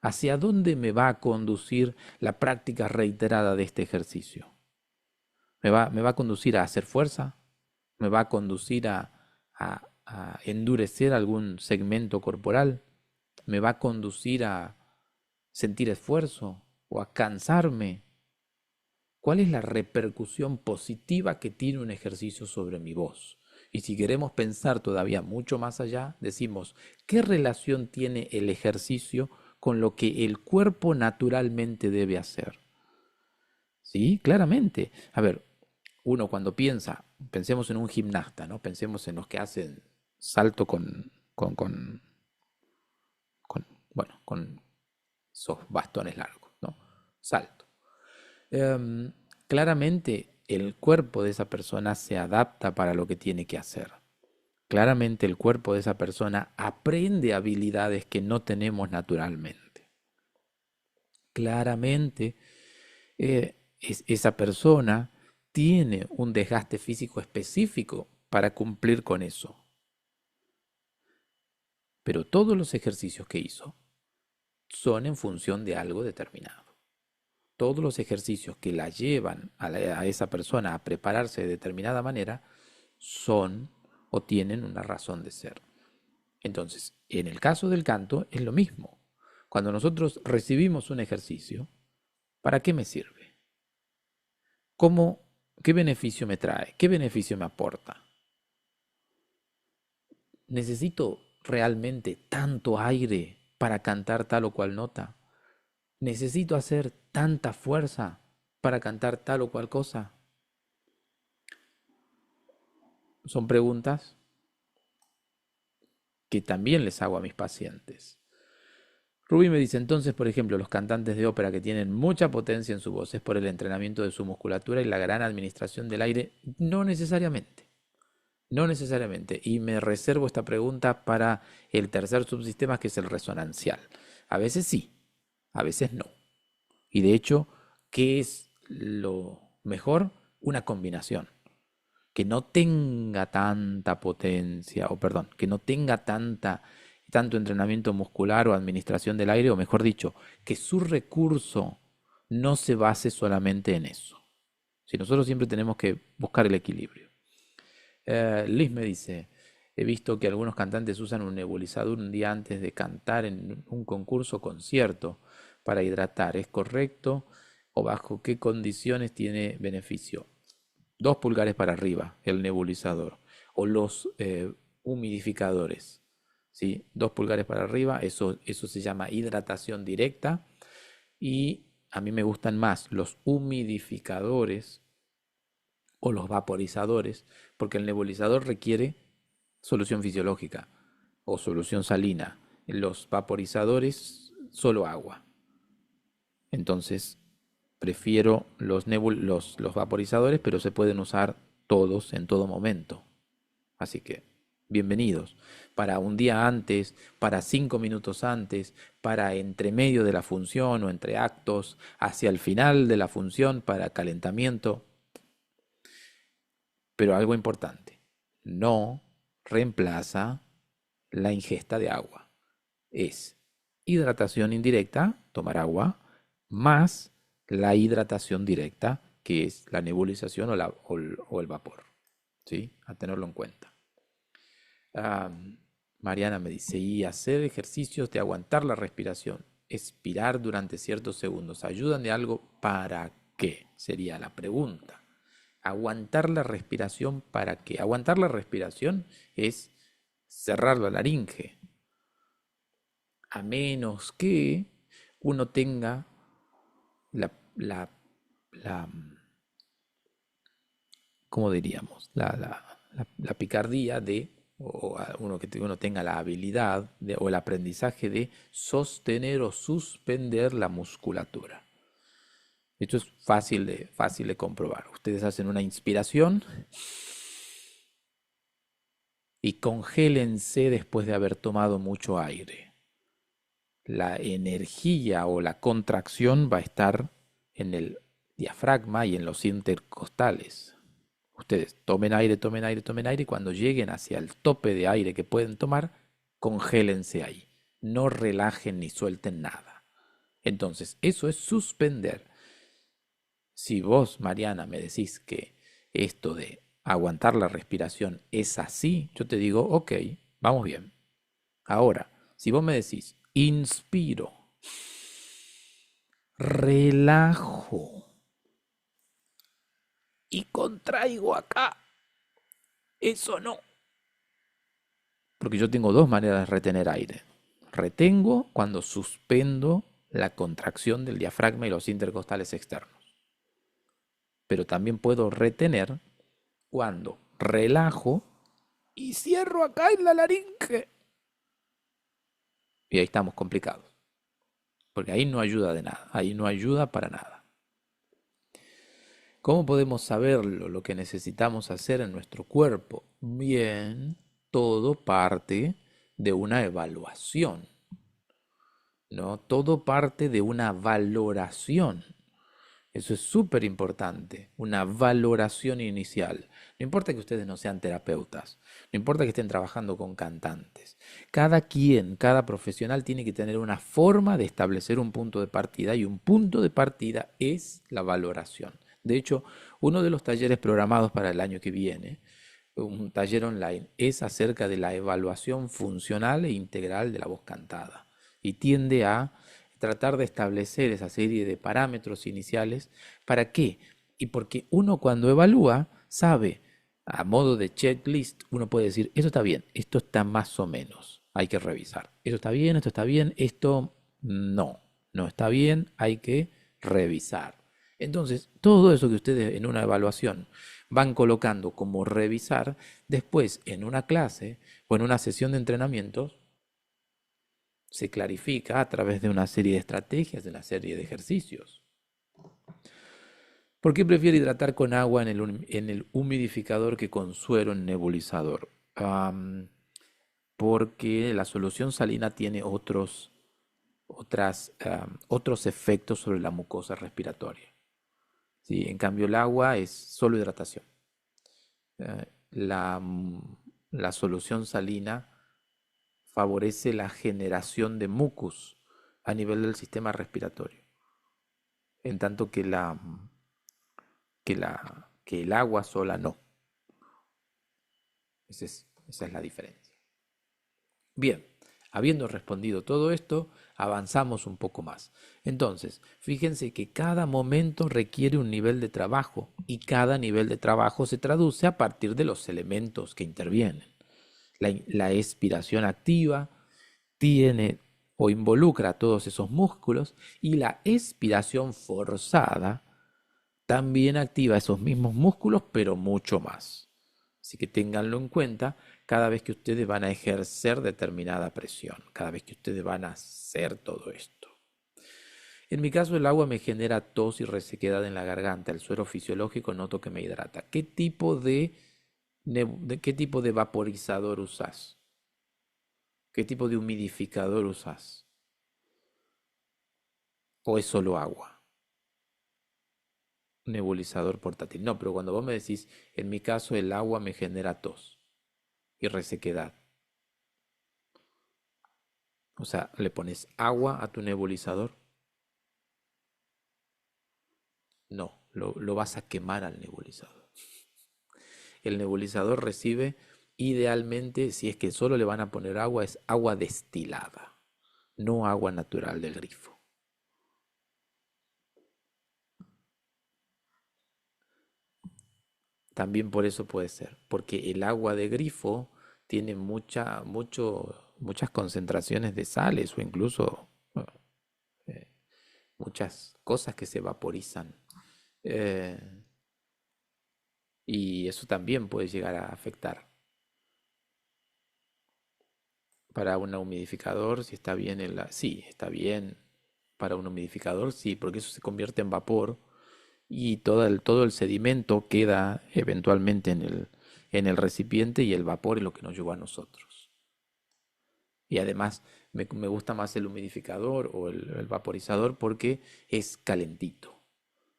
¿Hacia dónde me va a conducir la práctica reiterada de este ejercicio? Me va a conducir a hacer fuerza? ¿Me va a conducir a endurecer algún segmento corporal? ¿Me va a conducir a sentir esfuerzo o a cansarme? ¿Cuál es la repercusión positiva que tiene un ejercicio sobre mi voz? Y si queremos pensar todavía mucho más allá, decimos, ¿qué relación tiene el ejercicio con lo que el cuerpo naturalmente debe hacer? Sí, claramente. A ver, uno cuando piensa, pensemos en un gimnasta, ¿no? Pensemos en los que hacen salto con, bueno, con esos bastones largos, ¿no? Salto. Em, Claramente el cuerpo de esa persona se adapta para lo que tiene que hacer. Claramente el cuerpo de esa persona aprende habilidades que no tenemos naturalmente. Claramente esa persona tiene un desgaste físico específico para cumplir con eso. Pero todos los ejercicios que hizo son en función de algo determinado. Todos los ejercicios que la llevan a esa persona a prepararse de determinada manera son o tienen una razón de ser. Entonces, en el caso del canto es lo mismo. Cuando nosotros recibimos un ejercicio, ¿para qué me sirve? ¿Cómo, qué beneficio me trae? ¿Qué beneficio me aporta? ¿Necesito realmente tanto aire para cantar tal o cual nota? ¿Necesito hacer tanta fuerza para cantar tal o cual cosa? Son preguntas que también les hago a mis pacientes. Rubí me dice entonces, por ejemplo, los cantantes de ópera que tienen mucha potencia en su voz es por el entrenamiento de su musculatura y la gran administración del aire. No necesariamente, no necesariamente. Y me reservo esta pregunta para el tercer subsistema, que es el resonancial. A veces sí, a veces no. Y de hecho, ¿qué es lo mejor? Una combinación. Que no tenga tanta potencia, o perdón, que no tenga tanto entrenamiento muscular o administración del aire, o mejor dicho, que su recurso no se base solamente en eso. Si nosotros siempre tenemos que buscar el equilibrio. Liz me dice, he visto que algunos cantantes usan un nebulizador un día antes de cantar en un concurso o concierto para hidratar. ¿Es correcto? ¿O bajo qué condiciones tiene beneficio? 2 pulgares para arriba, el nebulizador. O los humidificadores. ¿sí? 2 pulgares para arriba, eso se llama hidratación directa. Y a mí me gustan más los humidificadores o los vaporizadores, porque el nebulizador requiere solución fisiológica o solución salina. Los vaporizadores, solo agua. Entonces, prefiero los vaporizadores, pero se pueden usar todos en todo momento. Así que, bienvenidos. Para un día antes, para 5 minutos antes, para entre medio de la función o entre actos, hacia el final de la función, para calentamiento. Pero algo importante, no reemplaza la ingesta de agua. Es hidratación indirecta, tomar agua, más la hidratación directa, que es la nebulización o el vapor. ¿Sí? A tenerlo en cuenta. Ah, Mariana me dice, y hacer ejercicios de aguantar la respiración, expirar durante ciertos segundos, ¿ayudan de algo? ¿Para qué? Sería la pregunta. Aguantar la respiración, ¿para qué? Aguantar la respiración es cerrar la laringe, a menos que uno tenga la, la, la ¿cómo diríamos? La picardía de, uno tenga la habilidad o el aprendizaje de sostener o suspender la musculatura. Esto es fácil de comprobar. Ustedes hacen una inspiración y congélense después de haber tomado mucho aire. La energía o la contracción va a estar en el diafragma y en los intercostales. Ustedes tomen aire, tomen aire, tomen aire y cuando lleguen hacia el tope de aire que pueden tomar, congélense ahí. No relajen ni suelten nada. Entonces, eso es suspender. Si vos, Mariana, me decís que esto de aguantar la respiración es así, yo te digo, ok, vamos bien. Ahora, si vos me decís, inspiro, relajo y contraigo acá, eso no. Porque yo tengo dos maneras de retener aire. Retengo cuando suspendo la contracción del diafragma y los intercostales externos. Pero también puedo retener cuando relajo y cierro acá en la laringe. Y ahí estamos complicados. Porque ahí no ayuda de nada. Ahí no ayuda para nada. ¿Cómo podemos saberlo, lo que necesitamos hacer en nuestro cuerpo? Bien, todo parte de una evaluación, ¿no? Todo parte de una valoración. Eso es súper importante, una valoración inicial. No importa que ustedes no sean terapeutas, no importa que estén trabajando con cantantes. Cada quien, cada profesional tiene que tener una forma de establecer un punto de partida y un punto de partida es la valoración. De hecho, uno de los talleres programados para el año que viene, un taller online, es acerca de la evaluación funcional e integral de la voz cantada y tiende a tratar de establecer esa serie de parámetros iniciales. ¿Para qué? Y porque uno cuando evalúa sabe, a modo de checklist, uno puede decir, esto está bien, esto está más o menos, hay que revisar. Esto está bien, esto no está bien, hay que revisar. Entonces, todo eso que ustedes en una evaluación van colocando como revisar, después en una clase o en una sesión de entrenamientos, se clarifica a través de una serie de estrategias, de una serie de ejercicios. ¿Por qué prefiero hidratar con agua en el humidificador que con suero en nebulizador? Porque la solución salina tiene otros efectos sobre la mucosa respiratoria. ¿Sí? En cambio, el agua es solo hidratación. La solución salina favorece la generación de mucus a nivel del sistema respiratorio, en tanto que el agua sola no. Esa es la diferencia. Bien, habiendo respondido todo esto, avanzamos un poco más. Entonces, fíjense que cada momento requiere un nivel de trabajo y cada nivel de trabajo se traduce a partir de los elementos que intervienen. La expiración activa tiene o involucra todos esos músculos y la expiración forzada también activa esos mismos músculos, pero mucho más. Así que ténganlo en cuenta cada vez que ustedes van a ejercer determinada presión, cada vez que ustedes van a hacer todo esto. En mi caso, el agua me genera tos y resequedad en la garganta. El suero fisiológico noto que me hidrata. ¿Qué tipo de vaporizador usas? ¿Qué tipo de humidificador usas? ¿O es solo agua? Nebulizador portátil. No, pero cuando vos me decís, en mi caso el agua me genera tos y resequedad. O sea, le pones agua a tu nebulizador. No, lo vas a quemar al nebulizador. El nebulizador recibe, idealmente, si es que solo le van a poner agua, es agua destilada, no agua natural del grifo. También por eso puede ser, porque el agua de grifo tiene muchas concentraciones de sales o incluso eh, muchas cosas que se vaporizan. Eh, y eso también puede llegar a afectar. Para un humidificador, si está bien sí, está bien. Para un humidificador, sí, porque eso se convierte en vapor y todo el sedimento queda eventualmente en el recipiente y el vapor es lo que nos llevó a nosotros. Y además me gusta más el humidificador o el vaporizador porque es calentito.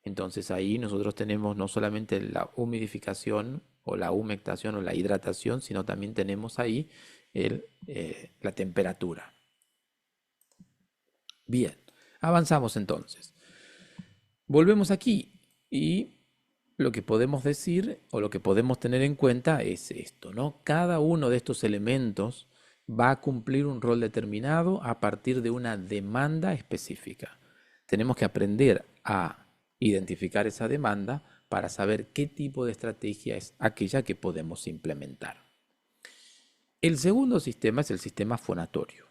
Entonces ahí nosotros tenemos no solamente la humidificación o la humectación o la hidratación, sino también tenemos ahí la temperatura. Bien, avanzamos entonces. Volvemos aquí y lo que podemos decir o lo que podemos tener en cuenta es esto, ¿no? Cada uno de estos elementos va a cumplir un rol determinado a partir de una demanda específica. Tenemos que aprender a identificar esa demanda para saber qué tipo de estrategia es aquella que podemos implementar. El segundo sistema es el sistema fonatorio.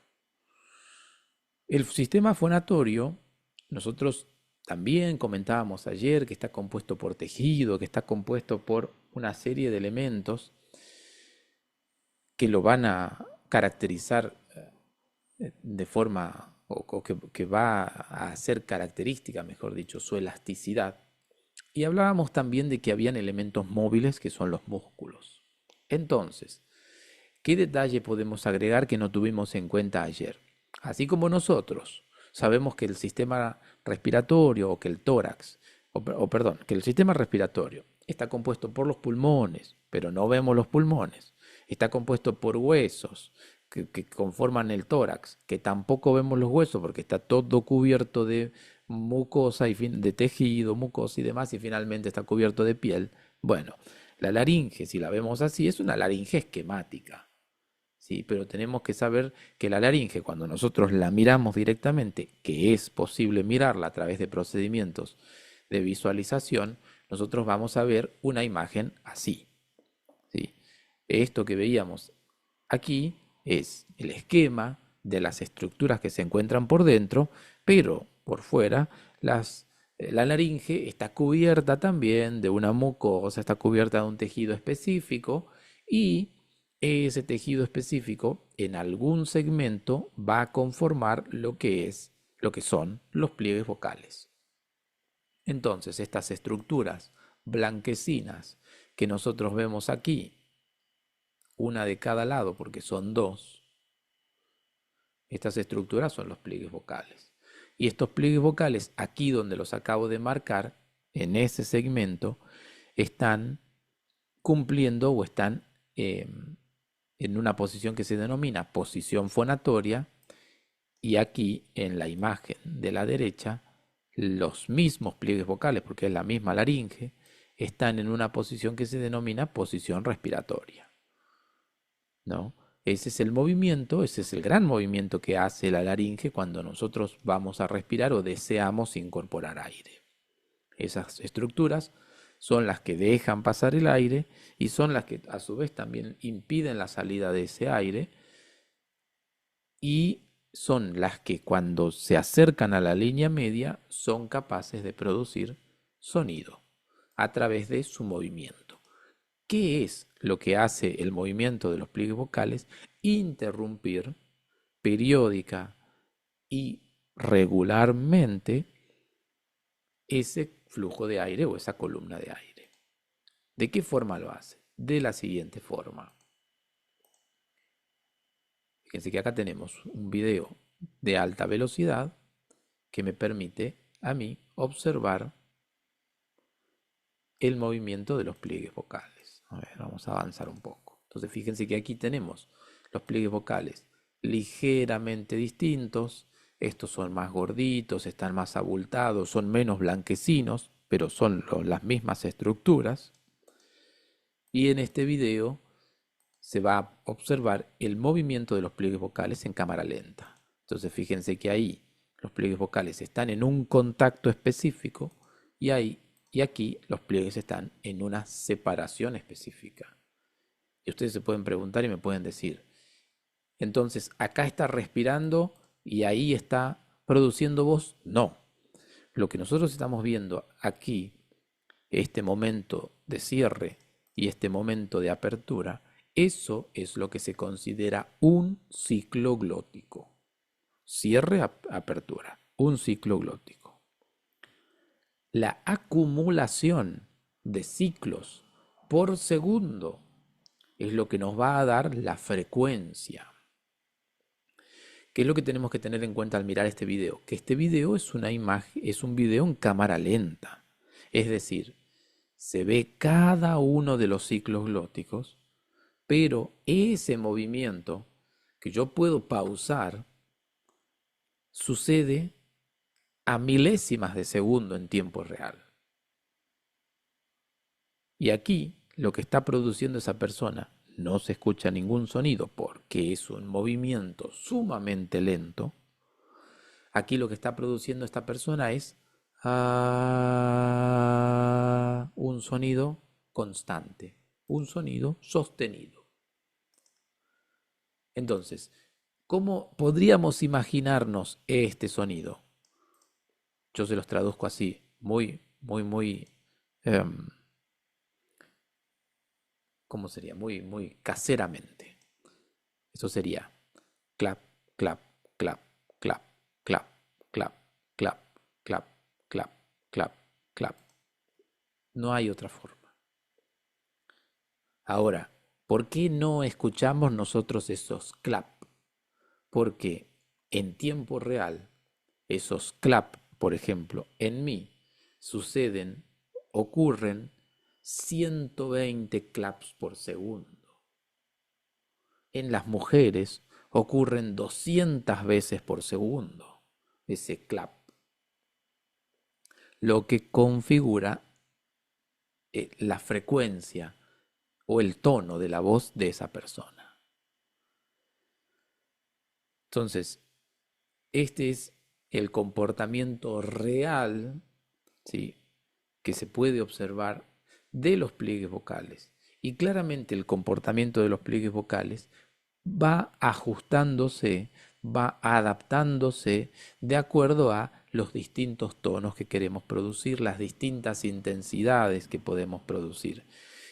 El sistema fonatorio, nosotros también comentábamos ayer que está compuesto por tejido, que está compuesto por una serie de elementos que lo van a caracterizar de forma, o que va a hacer característica, mejor dicho, su elasticidad. Y hablábamos también de que habían elementos móviles que son los músculos. Entonces, ¿qué detalle podemos agregar que no tuvimos en cuenta ayer? Así como nosotros sabemos que el sistema respiratorio o que el tórax, perdón, que el sistema respiratorio está compuesto por los pulmones, pero no vemos los pulmones. Está compuesto por huesos que conforman el tórax, que tampoco vemos los huesos porque está todo cubierto de mucosa y de tejido, mucosa y demás, y finalmente está cubierto de piel. Bueno, la laringe, si la vemos así, es una laringe esquemática. Sí, pero tenemos que saber que la laringe, cuando nosotros la miramos directamente, que es posible mirarla a través de procedimientos de visualización, nosotros vamos a ver una imagen así. ¿Sí? Esto que veíamos aquí es el esquema de las estructuras que se encuentran por dentro, pero por fuera la laringe está cubierta también de una mucosa, está cubierta de un tejido específico y ese tejido específico en algún segmento va a conformar lo que son los pliegues vocales. Entonces, estas estructuras blanquecinas que nosotros vemos aquí, una de cada lado porque son dos, estas estructuras son los pliegues vocales. Y estos pliegues vocales, aquí donde los acabo de marcar, en ese segmento, están cumpliendo o están en una posición que se denomina posición fonatoria, y aquí en la imagen de la derecha los mismos pliegues vocales, porque es la misma laringe, están en una posición que se denomina posición respiratoria, ¿no? Ese es el movimiento, ese es el gran movimiento que hace la laringe cuando nosotros vamos a respirar o deseamos incorporar aire. Esas estructuras son las que dejan pasar el aire y son las que a su vez también impiden la salida de ese aire y son las que cuando se acercan a la línea media son capaces de producir sonido a través de su movimiento. ¿Qué es lo que hace el movimiento de los pliegues vocales? Interrumpir periódica y regularmente ese flujo de aire o esa columna de aire. ¿De qué forma lo hace? De la siguiente forma. Fíjense que acá tenemos un video de alta velocidad que me permite a mí observar el movimiento de los pliegues vocales. A ver, vamos a avanzar un poco. Entonces fíjense que aquí tenemos los pliegues vocales ligeramente distintos. Estos son más gorditos, están más abultados, son menos blanquecinos, pero son las mismas estructuras. Y en este video se va a observar el movimiento de los pliegues vocales en cámara lenta. Entonces fíjense que ahí los pliegues vocales están en un contacto específico y aquí los pliegues están en una separación específica. Y ustedes se pueden preguntar y me pueden decir, entonces acá está respirando y ahí está produciendo voz. No, lo que nosotros estamos viendo aquí, este momento de cierre y este momento de apertura, eso es lo que se considera un ciclo glótico. Cierre, apertura, un ciclo glótico. La acumulación de ciclos por segundo es lo que nos va a dar la frecuencia. ¿Qué es lo que tenemos que tener en cuenta al mirar este video? Que este video es una imagen, es un video en cámara lenta. Es decir, se ve cada uno de los ciclos glóticos, pero ese movimiento que yo puedo pausar sucede a milésimas de segundo en tiempo real. Y aquí lo que está produciendo esa persona no se escucha ningún sonido porque es un movimiento sumamente lento. Aquí lo que está produciendo esta persona es un sonido constante, un sonido sostenido. Entonces, ¿cómo podríamos imaginarnos este sonido? Yo se los traduzco así, muy, ¿cómo sería? Muy caseramente. Eso sería clap, clap, clap, clap, clap, clap, clap, clap, clap, clap, clap. No hay otra forma. Ahora, ¿por qué no escuchamos nosotros esos clap? Porque en tiempo real, esos clap, por ejemplo, en mí, ocurren 120 claps por segundo. En las mujeres ocurren 200 veces por segundo ese clap, lo que configura la frecuencia o el tono de la voz de esa persona. Entonces, este es el comportamiento real, ¿sí?, que se puede observar de los pliegues vocales. Y claramente el comportamiento de los pliegues vocales va ajustándose, va adaptándose de acuerdo a los distintos tonos que queremos producir, las distintas intensidades que podemos producir.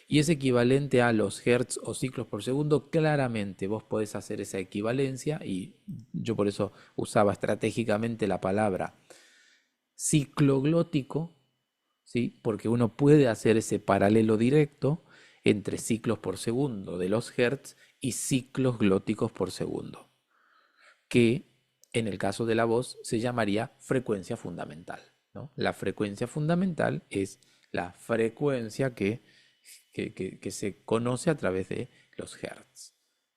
Y es equivalente a los hertz o ciclos por segundo. Claramente vos podés hacer esa equivalencia y yo por eso usaba estratégicamente la palabra ciclo glótico, ¿sí?, porque uno puede hacer ese paralelo directo entre ciclos por segundo de los hertz y ciclos glóticos por segundo, que en el caso de la voz se llamaría frecuencia fundamental, ¿no? La frecuencia fundamental es la frecuencia que se conoce a través de los hertz,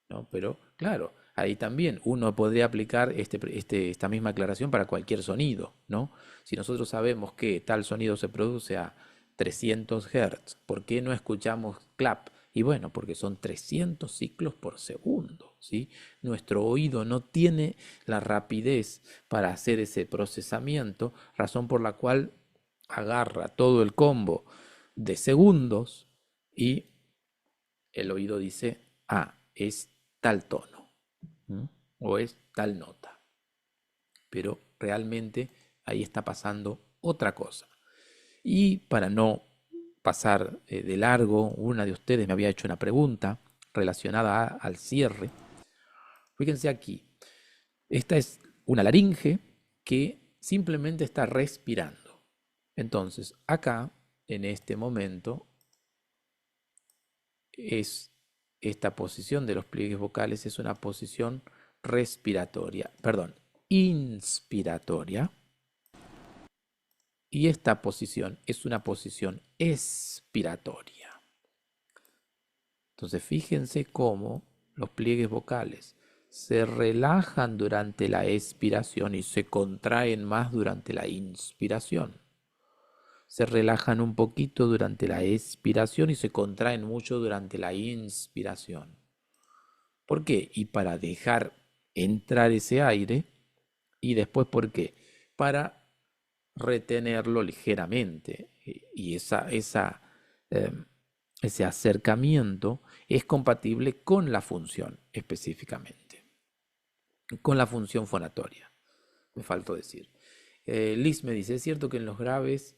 ¿no? Pero claro, ahí también uno podría aplicar esta misma aclaración para cualquier sonido, ¿no? Si nosotros sabemos que tal sonido se produce a 300 Hz, ¿por qué no escuchamos clap? Y bueno, porque son 300 ciclos por segundo, ¿sí? Nuestro oído no tiene la rapidez para hacer ese procesamiento, razón por la cual agarra todo el combo de segundos y el oído dice, ah, es tal tono, ¿m? O es tal nota. Pero realmente ahí está pasando otra cosa. Y para no pasar de largo, una de ustedes me había hecho una pregunta relacionada al cierre. Fíjense aquí, esta es una laringe que simplemente está respirando. Entonces, acá, en este momento, es esta posición de los pliegues vocales es una posición respiratoria, perdón, inspiratoria. Y esta posición es una posición expiratoria. Entonces, fíjense cómo los pliegues vocales se relajan durante la expiración y se contraen más durante la inspiración. Se relajan un poquito durante la expiración y se contraen mucho durante la inspiración. ¿Por qué? Y para dejar entrar ese aire. Y después, ¿por qué? Para retenerlo ligeramente. Y eh, ese acercamiento es compatible con la función específicamente, con la función fonatoria. Me faltó decir. Liz me dice, ¿es cierto que en los graves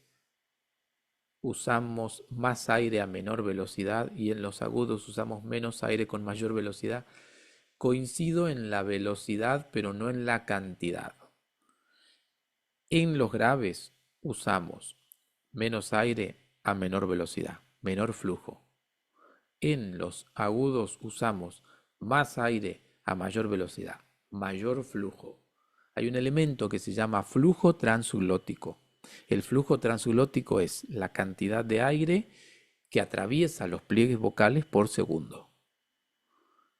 usamos más aire a menor velocidad y en los agudos usamos menos aire con mayor velocidad? Coincido en la velocidad, pero no en la cantidad. En los graves usamos menos aire a menor velocidad, menor flujo. En los agudos usamos más aire a mayor velocidad, mayor flujo. Hay un elemento que se llama flujo transglótico. El flujo transglótico es la cantidad de aire que atraviesa los pliegues vocales por segundo.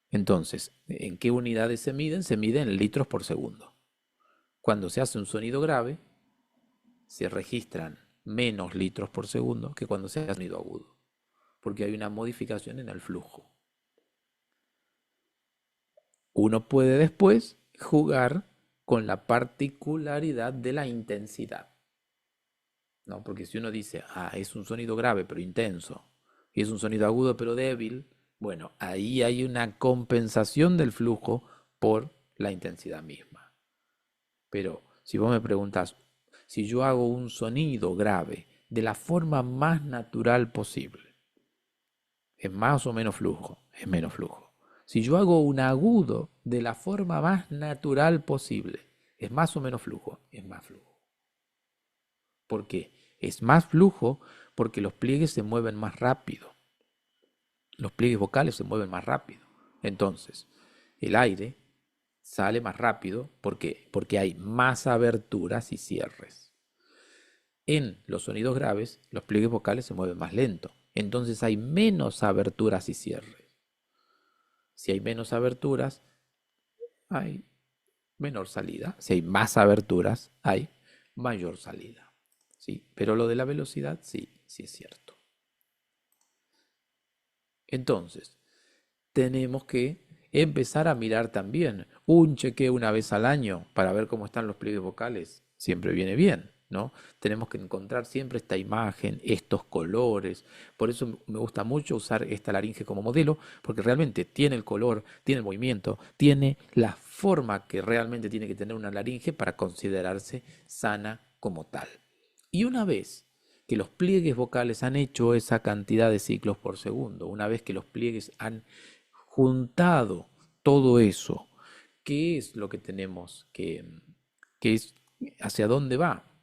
Entonces, ¿en qué unidades se miden? Se miden en litros por segundo. Cuando se hace un sonido grave, se registran menos litros por segundo que cuando se hace un sonido agudo, porque hay una modificación en el flujo. Uno puede después jugar con la particularidad de la intensidad, ¿no? Porque si uno dice, ah, es un sonido grave pero intenso, y es un sonido agudo pero débil, bueno, ahí hay una compensación del flujo por la intensidad misma. Pero si vos me preguntás, si yo hago un sonido grave de la forma más natural posible, ¿es más o menos flujo? Es menos flujo. Si yo hago un agudo de la forma más natural posible, ¿es más o menos flujo? Es más flujo. ¿Por qué? Es más flujo porque los pliegues se mueven más rápido. Los pliegues vocales se mueven más rápido. Entonces, el aire sale más rápido. ¿Por qué? Porque hay más aberturas y cierres. En los sonidos graves, los pliegues vocales se mueven más lento. Entonces hay menos aberturas y cierres. Si hay menos aberturas, hay menor salida. Si hay más aberturas, hay mayor salida. ¿Sí? Pero lo de la velocidad, sí, sí es cierto. Entonces, tenemos que empezar a mirar también un chequeo una vez al año para ver cómo están los pliegues vocales. Siempre viene bien, ¿no? Tenemos que encontrar siempre esta imagen, estos colores. Por eso me gusta mucho usar esta laringe como modelo, porque realmente tiene el color, tiene el movimiento, tiene la forma que realmente tiene que tener una laringe para considerarse sana como tal. Y una vez que los pliegues vocales han hecho esa cantidad de ciclos por segundo, una vez que los pliegues han juntado todo eso, ¿qué es lo que tenemos que es hacia dónde va?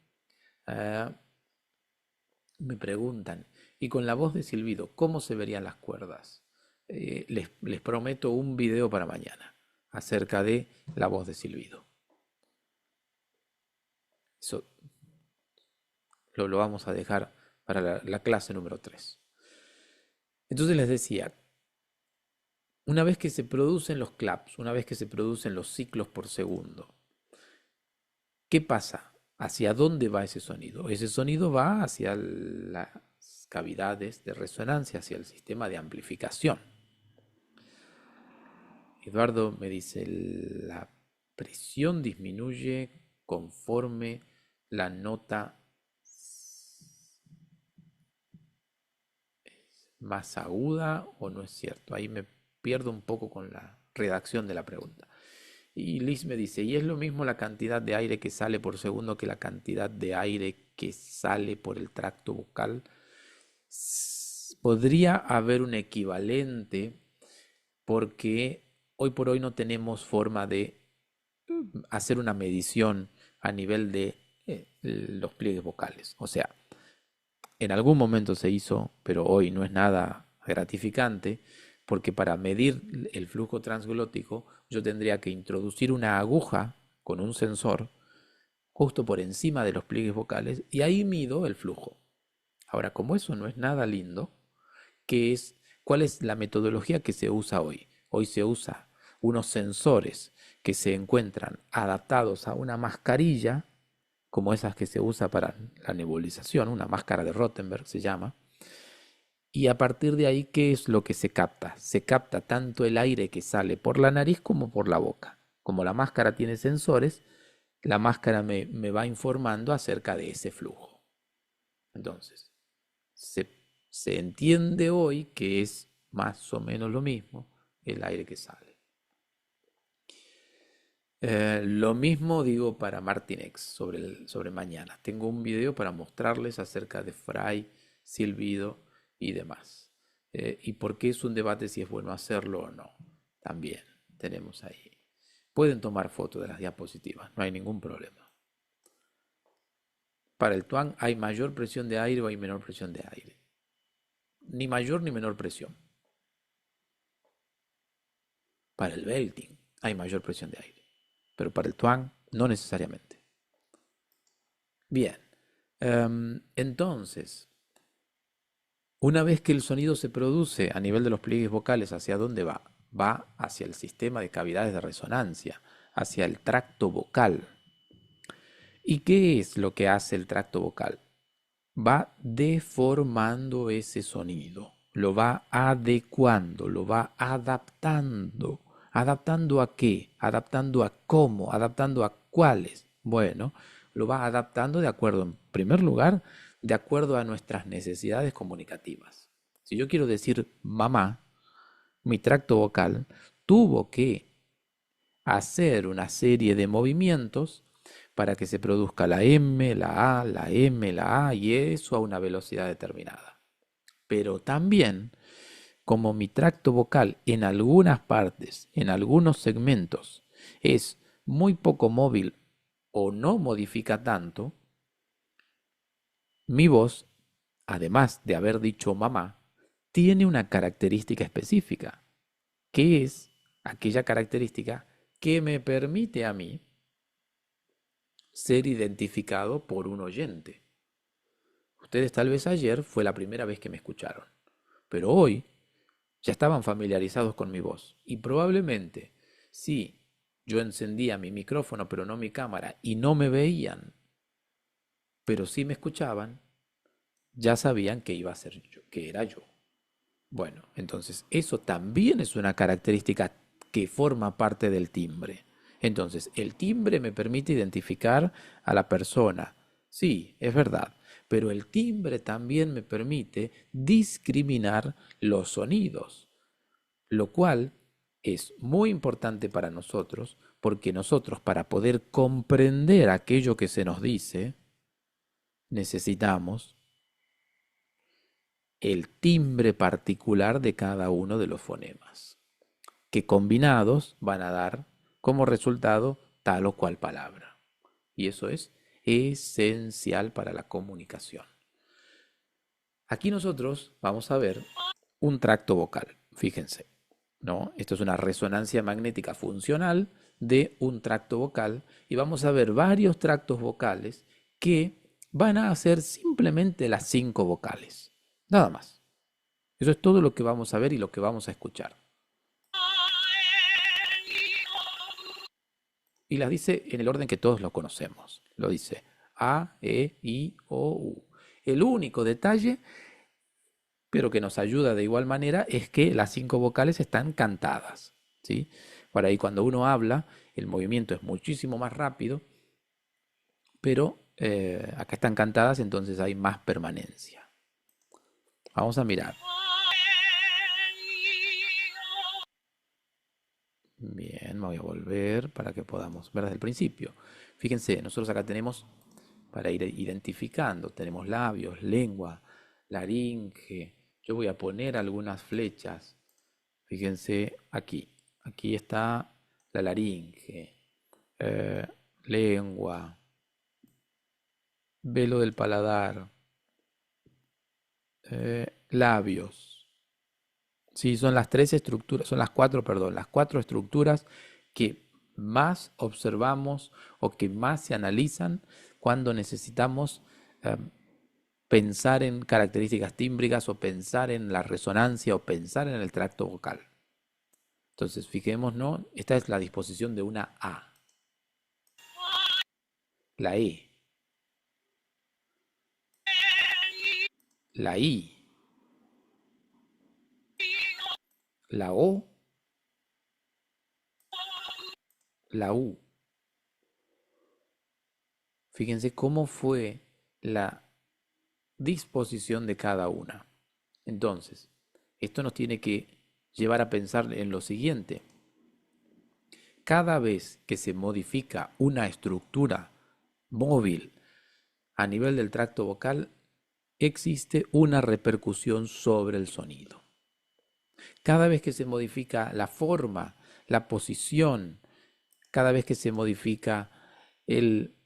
Ah, me preguntan, y con la voz de silbido, ¿cómo se verían las cuerdas? Les prometo un video para mañana acerca de la voz de silbido. Eso lo vamos a dejar para la clase número 3. Entonces les decía, una vez que se producen los claps, una vez que se producen los ciclos por segundo, ¿qué pasa? ¿Hacia dónde va ese sonido? Ese sonido va hacia las cavidades de resonancia, hacia el sistema de amplificación. Eduardo me dice, la presión disminuye conforme la nota más aguda o no es cierto? Ahí me pierdo un poco con la redacción de la pregunta. Y Liz me dice, ¿y es lo mismo la cantidad de aire que sale por segundo que la cantidad de aire que sale por el tracto bucal? Podría haber un equivalente porque hoy por hoy no tenemos forma de hacer una medición a nivel de los pliegues vocales. O sea, en algún momento se hizo, pero hoy no es nada gratificante, porque para medir el flujo transglótico yo tendría que introducir una aguja con un sensor justo por encima de los pliegues vocales y ahí mido el flujo. Ahora, como eso no es nada lindo, ¿cuál es la metodología que se usa hoy? Hoy se usa unos sensores que se encuentran adaptados a una mascarilla, como esas que se usa para la nebulización, una máscara de Rothenberg se llama, y a partir de ahí, ¿qué es lo que se capta? Se capta tanto el aire que sale por la nariz como por la boca. Como la máscara tiene sensores, la máscara me va informando acerca de ese flujo. Entonces, se, se entiende hoy que es más o menos lo mismo el aire que sale. Lo mismo digo para Martinex sobre mañana. Tengo un video para mostrarles acerca de Fry, silbido y demás. Y por qué es un debate si es bueno hacerlo o no. También tenemos ahí. Pueden tomar fotos de las diapositivas, no hay ningún problema. Para el Tuang hay mayor presión de aire o hay menor presión de aire. Ni mayor ni menor presión. Para el belting hay mayor presión de aire, pero para el Tuang no necesariamente. Bien, entonces, una vez que el sonido se produce a nivel de los pliegues vocales, ¿hacia dónde va? Va hacia el sistema de cavidades de resonancia, hacia el tracto vocal. ¿Y qué es lo que hace el tracto vocal? Va deformando ese sonido, lo va adecuando, lo va adaptando. ¿Adaptando a qué? Adaptando a cómo, adaptando a cuáles. Bueno, lo va adaptando de acuerdo, en primer lugar, de acuerdo a nuestras necesidades comunicativas. Si yo quiero decir mamá, mi tracto vocal tuvo que hacer una serie de movimientos para que se produzca la M, la A, la M, la A y eso a una velocidad determinada. Pero también, como mi tracto vocal en algunas partes, en algunos segmentos, es muy poco móvil o no modifica tanto, mi voz, además de haber dicho mamá, tiene una característica específica, que es aquella característica que me permite a mí ser identificado por un oyente. Ustedes tal vez ayer fue la primera vez que me escucharon, pero hoy ya estaban familiarizados con mi voz y probablemente si yo encendía mi micrófono pero no mi cámara y no me veían, pero sí me escuchaban, ya sabían que iba a ser yo, que era yo. Bueno, entonces eso también es una característica que forma parte del timbre. Entonces, el timbre me permite identificar a la persona. Sí, es verdad, pero el timbre también me permite discriminar los sonidos, lo cual es muy importante para nosotros porque nosotros para poder comprender aquello que se nos dice, necesitamos el timbre particular de cada uno de los fonemas, que combinados van a dar como resultado tal o cual palabra. Y eso es esencial para la comunicación. Aquí nosotros vamos a ver un tracto vocal, fíjense, ¿no? Esto es una resonancia magnética funcional de un tracto vocal y vamos a ver varios tractos vocales que van a hacer simplemente las 5 vocales, nada más. Eso es todo lo que vamos a ver y lo que vamos a escuchar. Y las dice en el orden que todos lo conocemos. Lo dice A, E, I, O, U. El único detalle, pero que nos ayuda de igual manera, es que las 5 vocales están cantadas, ¿sí? Por ahí cuando uno habla, el movimiento es muchísimo más rápido, pero acá están cantadas, entonces hay más permanencia. Vamos a mirar. Bien, me voy a volver para que podamos ver desde el principio. Fíjense, nosotros acá tenemos, para ir identificando, tenemos labios, lengua, laringe. Yo voy a poner algunas flechas. Fíjense aquí. Aquí está la laringe, eh, lengua, velo del paladar, labios. Sí, son las tres estructuras, son las cuatro, perdón, las cuatro estructuras que más observamos o que más se analizan cuando necesitamos eh, pensar en características tímbricas o pensar en la resonancia o pensar en el tracto vocal. Entonces, fijémonos, esta es la disposición de una A, la E, la I, la O, la U. Fíjense cómo fue la disposición de cada una. Entonces, esto nos tiene que llevar a pensar en lo siguiente. Cada vez que se modifica una estructura móvil a nivel del tracto vocal, existe una repercusión sobre el sonido. Cada vez que se modifica la forma, la posición, cada vez que se modifica el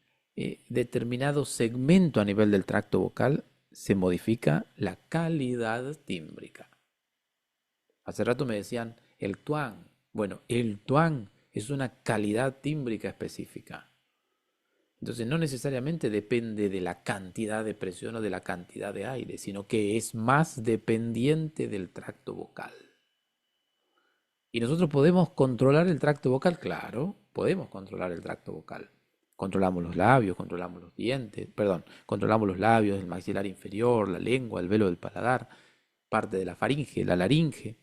determinado segmento a nivel del tracto vocal, se modifica la calidad tímbrica. Hace rato me decían el tuán. Bueno, el tuán es una calidad tímbrica específica. Entonces no necesariamente depende de la cantidad de presión o de la cantidad de aire, sino que es más dependiente del tracto vocal. ¿Y nosotros podemos controlar el tracto vocal? Claro, podemos controlar el tracto vocal. Controlamos los labios, controlamos los dientes, perdón, controlamos los labios, el maxilar inferior, la lengua, el velo del paladar, parte de la faringe, la laringe.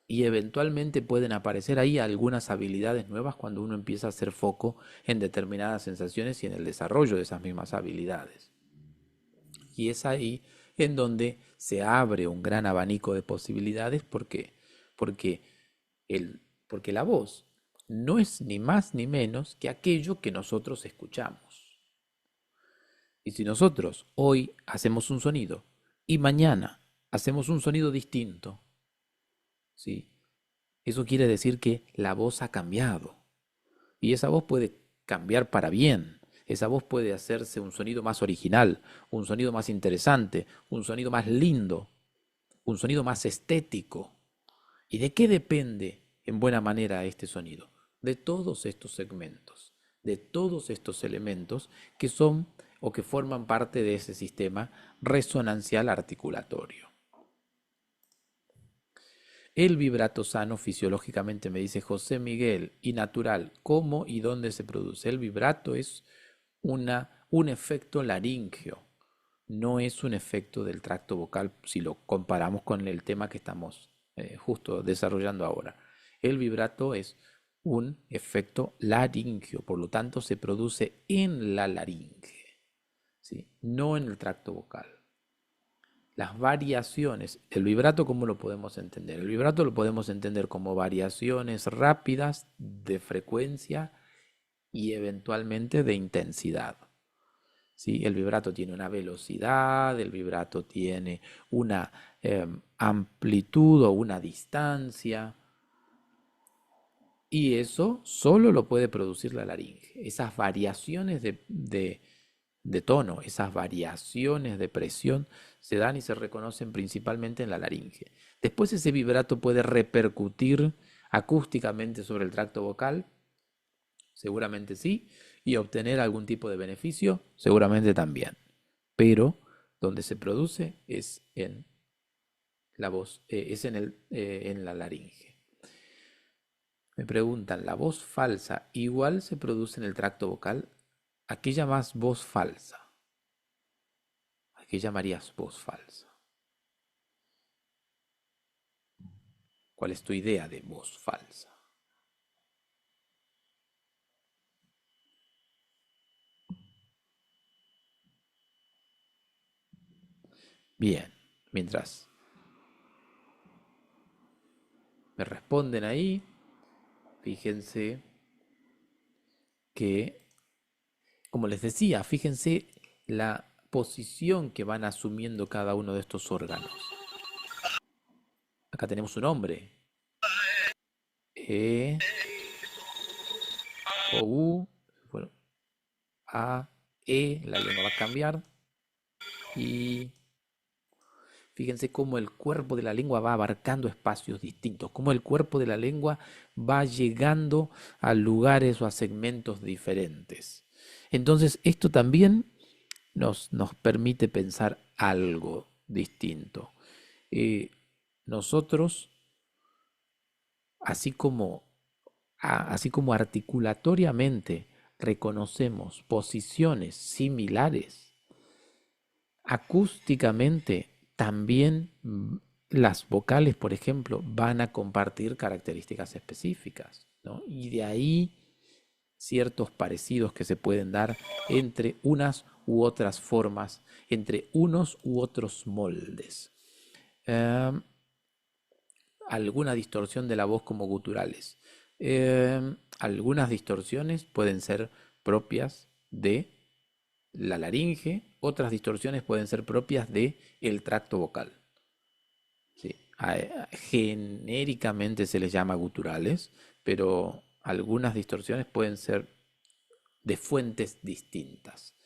Y eventualmente pueden aparecer ahí algunas habilidades nuevas cuando uno empieza a hacer foco en determinadas sensaciones y en el desarrollo de esas mismas habilidades. Y es ahí en donde se abre un gran abanico de posibilidades. ¿Por qué? Porque, porque la voz no es ni más ni menos que aquello que nosotros escuchamos. Y si nosotros hoy hacemos un sonido y mañana hacemos un sonido distinto, ¿sí? Eso quiere decir que la voz ha cambiado. Y esa voz puede cambiar para bien. Esa voz puede hacerse un sonido más original, un sonido más interesante, un sonido más lindo, un sonido más estético. ¿Y de qué depende en buena manera este sonido? De todos estos segmentos, de todos estos elementos que son o que forman parte de ese sistema resonancial articulatorio. El vibrato sano fisiológicamente, me dice José Miguel, y natural, ¿cómo y dónde se produce? El vibrato es un efecto laríngeo, no es un efecto del tracto vocal si lo comparamos con el tema que estamos justo desarrollando ahora. El vibrato es un efecto laríngeo, por lo tanto se produce en la laringe, ¿sí? No en el tracto vocal. Las variaciones, el vibrato, ¿cómo lo podemos entender? El vibrato lo podemos entender como variaciones rápidas de frecuencia y eventualmente de intensidad. ¿Sí? El vibrato tiene una velocidad, el vibrato tiene una amplitud o una distancia, y eso solo lo puede producir la laringe. Esas variaciones de tono, esas variaciones de presión se dan y se reconocen principalmente en la laringe. Después ese vibrato puede repercutir acústicamente sobre el tracto vocal, seguramente sí, y obtener algún tipo de beneficio, seguramente también. Pero donde se produce es en la voz, es en la laringe. Me preguntan, ¿la voz falsa igual se produce en el tracto vocal? ¿A qué llamas voz falsa? ¿A qué llamarías voz falsa? ¿Cuál es tu idea de voz falsa? Bien, mientras Me responden ahí. Fíjense que, como les decía, fíjense la posición que van asumiendo cada uno de estos órganos. Acá tenemos un hombre. E, O, U, bueno, A, E, la lengua va a cambiar. Y fíjense cómo el cuerpo de la lengua va abarcando espacios distintos, cómo el cuerpo de la lengua va llegando a lugares o a segmentos diferentes. Entonces, esto también nos permite pensar algo distinto. Eh, nosotros, así como, así como articulatoriamente reconocemos posiciones similares, acústicamente también las vocales, por ejemplo, van a compartir características específicas, ¿no? Y de ahí ciertos parecidos que se pueden dar entre unas u otras formas, entre unos u otros moldes. Eh, Alguna distorsión de la voz como guturales. Algunas distorsiones pueden ser propias de la laringe, otras distorsiones pueden ser propias de el tracto vocal. ¿Sí? Genéricamente se les llama guturales, pero algunas distorsiones pueden ser de fuentes distintas.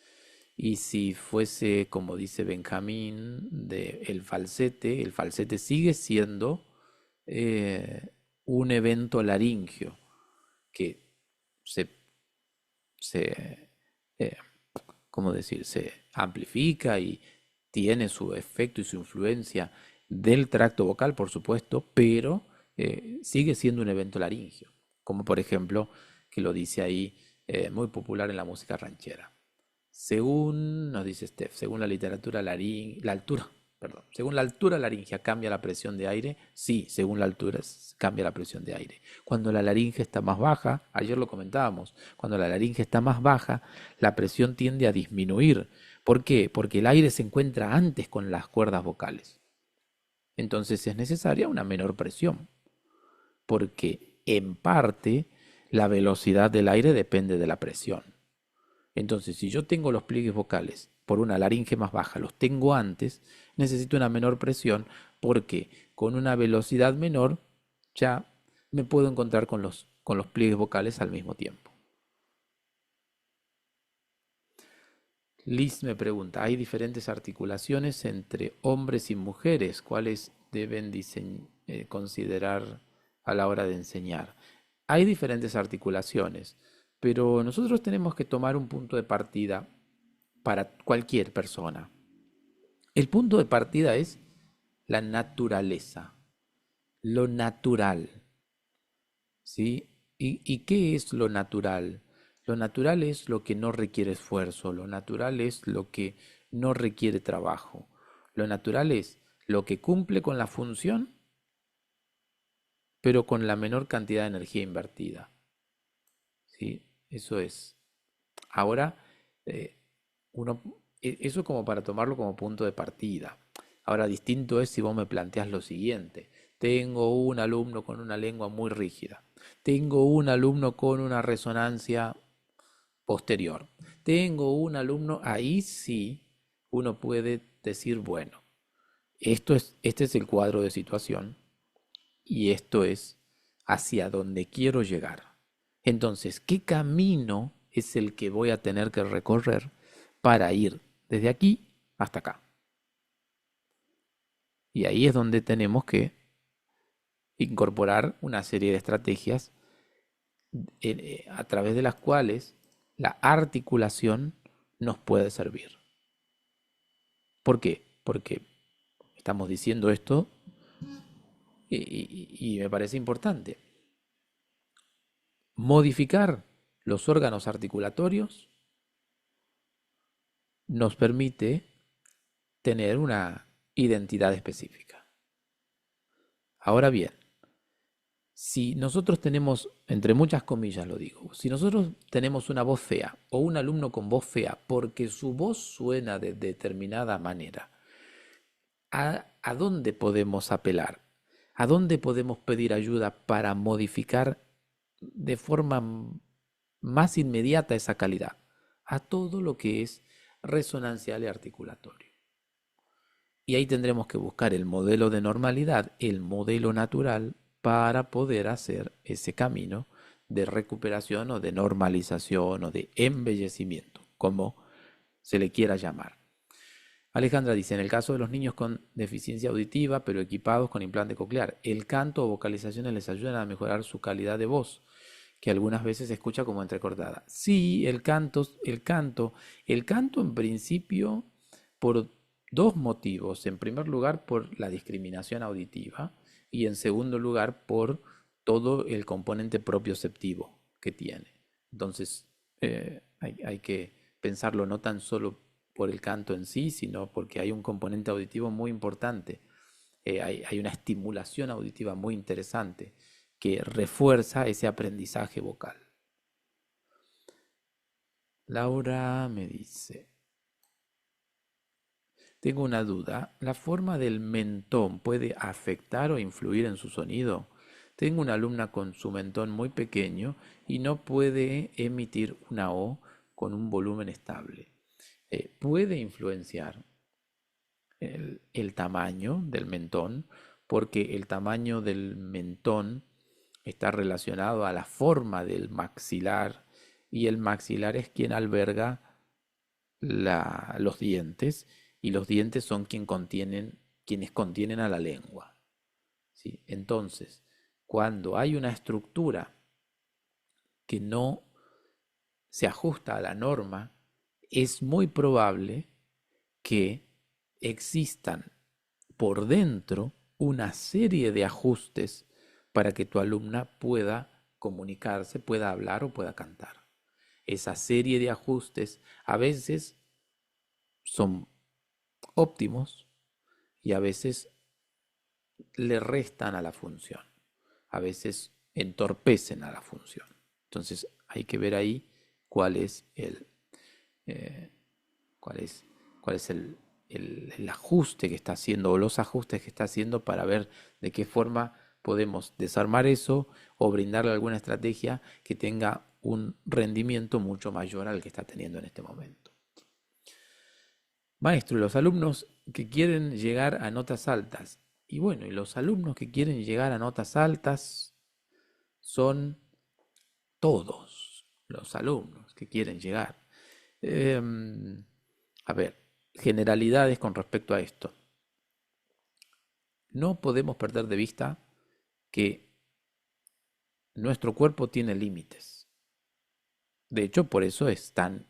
Y si fuese, como dice Benjamín, de el falsete sigue siendo eh, un evento laringio que se, se eh, ¿cómo decir? Se amplifica y tiene su efecto y su influencia del tracto vocal, por supuesto, pero sigue siendo un evento laringio, como por ejemplo, que lo dice ahí, muy popular en la música ranchera. Según, nos dice Steph, según la literatura la altura, perdón, según la altura laringia cambia la presión de aire, sí, según la altura cambia la presión de aire. Cuando la laringe está más baja, ayer lo comentábamos, cuando la laringe está más baja, la presión tiende a disminuir. ¿Por qué? Porque el aire se encuentra antes con las cuerdas vocales. Entonces es necesaria una menor presión, porque en parte la velocidad del aire depende de la presión. Entonces, si yo tengo los pliegues vocales por una laringe más baja, los tengo antes, necesito una menor presión porque con una velocidad menor ya me puedo encontrar con los pliegues vocales al mismo tiempo. Liz me pregunta, ¿hay diferentes articulaciones entre hombres y mujeres? ¿Cuáles deben considerar a la hora de enseñar? Hay diferentes articulaciones, pero nosotros tenemos que tomar un punto de partida para cualquier persona. El punto de partida es la naturaleza, lo natural, ¿sí? ¿Y qué es lo natural? Lo natural es lo que no requiere esfuerzo, lo natural es lo que no requiere trabajo, lo natural es lo que cumple con la función, pero con la menor cantidad de energía invertida, ¿sí? Eso es. Ahora, eh, eso como para tomarlo como punto de partida. Ahora, distinto es si vos me planteas lo siguiente. Tengo un alumno con una lengua muy rígida. Tengo un alumno con una resonancia posterior. Tengo un alumno, ahí sí uno puede decir, bueno, este es el cuadro de situación y esto es hacia donde quiero llegar. Entonces, ¿qué camino es el que voy a tener que recorrer para ir desde aquí hasta acá? Y ahí es donde tenemos que incorporar una serie de estrategias a través de las cuales la articulación nos puede servir. ¿Por qué? Porque estamos diciendo esto y me parece importante. Modificar los órganos articulatorios nos permite tener una identidad específica. Ahora bien, si nosotros tenemos, entre muchas comillas lo digo, si nosotros tenemos una voz fea o un alumno con voz fea porque su voz suena de determinada manera, ¿a dónde podemos apelar? ¿A dónde podemos pedir ayuda para modificar de forma más inmediata esa calidad? A todo lo que es resonancial y articulatorio. Y ahí tendremos que buscar el modelo de normalidad, el modelo natural, para poder hacer ese camino de recuperación o de normalización o de embellecimiento, como se le quiera llamar. Alejandra dice, en el caso de los niños con deficiencia auditiva, pero equipados con implante coclear, el canto o vocalizaciones les ayudan a mejorar su calidad de voz, que algunas veces se escucha como entrecortada. Sí, el canto en principio por dos motivos. En primer lugar, por la discriminación auditiva y en segundo lugar, por todo el componente propioceptivo que tiene. Entonces, hay que pensarlo no tan solo por el canto en sí, sino porque hay un componente auditivo muy importante. Hay una estimulación auditiva muy interesante que refuerza ese aprendizaje vocal. Laura me dice, tengo una duda, ¿la forma del mentón puede afectar o influir en su sonido? Tengo una alumna con su mentón muy pequeño y no puede emitir una O con un volumen estable. Puede influenciar el tamaño del mentón, porque el tamaño del mentón está relacionado a la forma del maxilar y el maxilar es quien alberga los dientes y los dientes son quienes contienen a la lengua. ¿Sí? Entonces, cuando hay una estructura que no se ajusta a la norma, es muy probable que existan por dentro una serie de ajustes para que tu alumna pueda comunicarse, pueda hablar o pueda cantar. Esa serie de ajustes a veces son óptimos y a veces le restan a la función, a veces entorpecen a la función. Entonces hay que ver ahí cuál es eh, cuál es, cuál es el ajuste que está haciendo o los ajustes que está haciendo para ver de qué forma podemos desarmar eso o brindarle alguna estrategia que tenga un rendimiento mucho mayor al que está teniendo en este momento. Maestro, los alumnos que quieren llegar a notas altas. Y bueno, y los alumnos que quieren llegar a notas altas son todos los alumnos que quieren llegar. Em, a ver, generalidades con respecto a esto. No podemos perder de vista que nuestro cuerpo tiene límites. De hecho, por eso están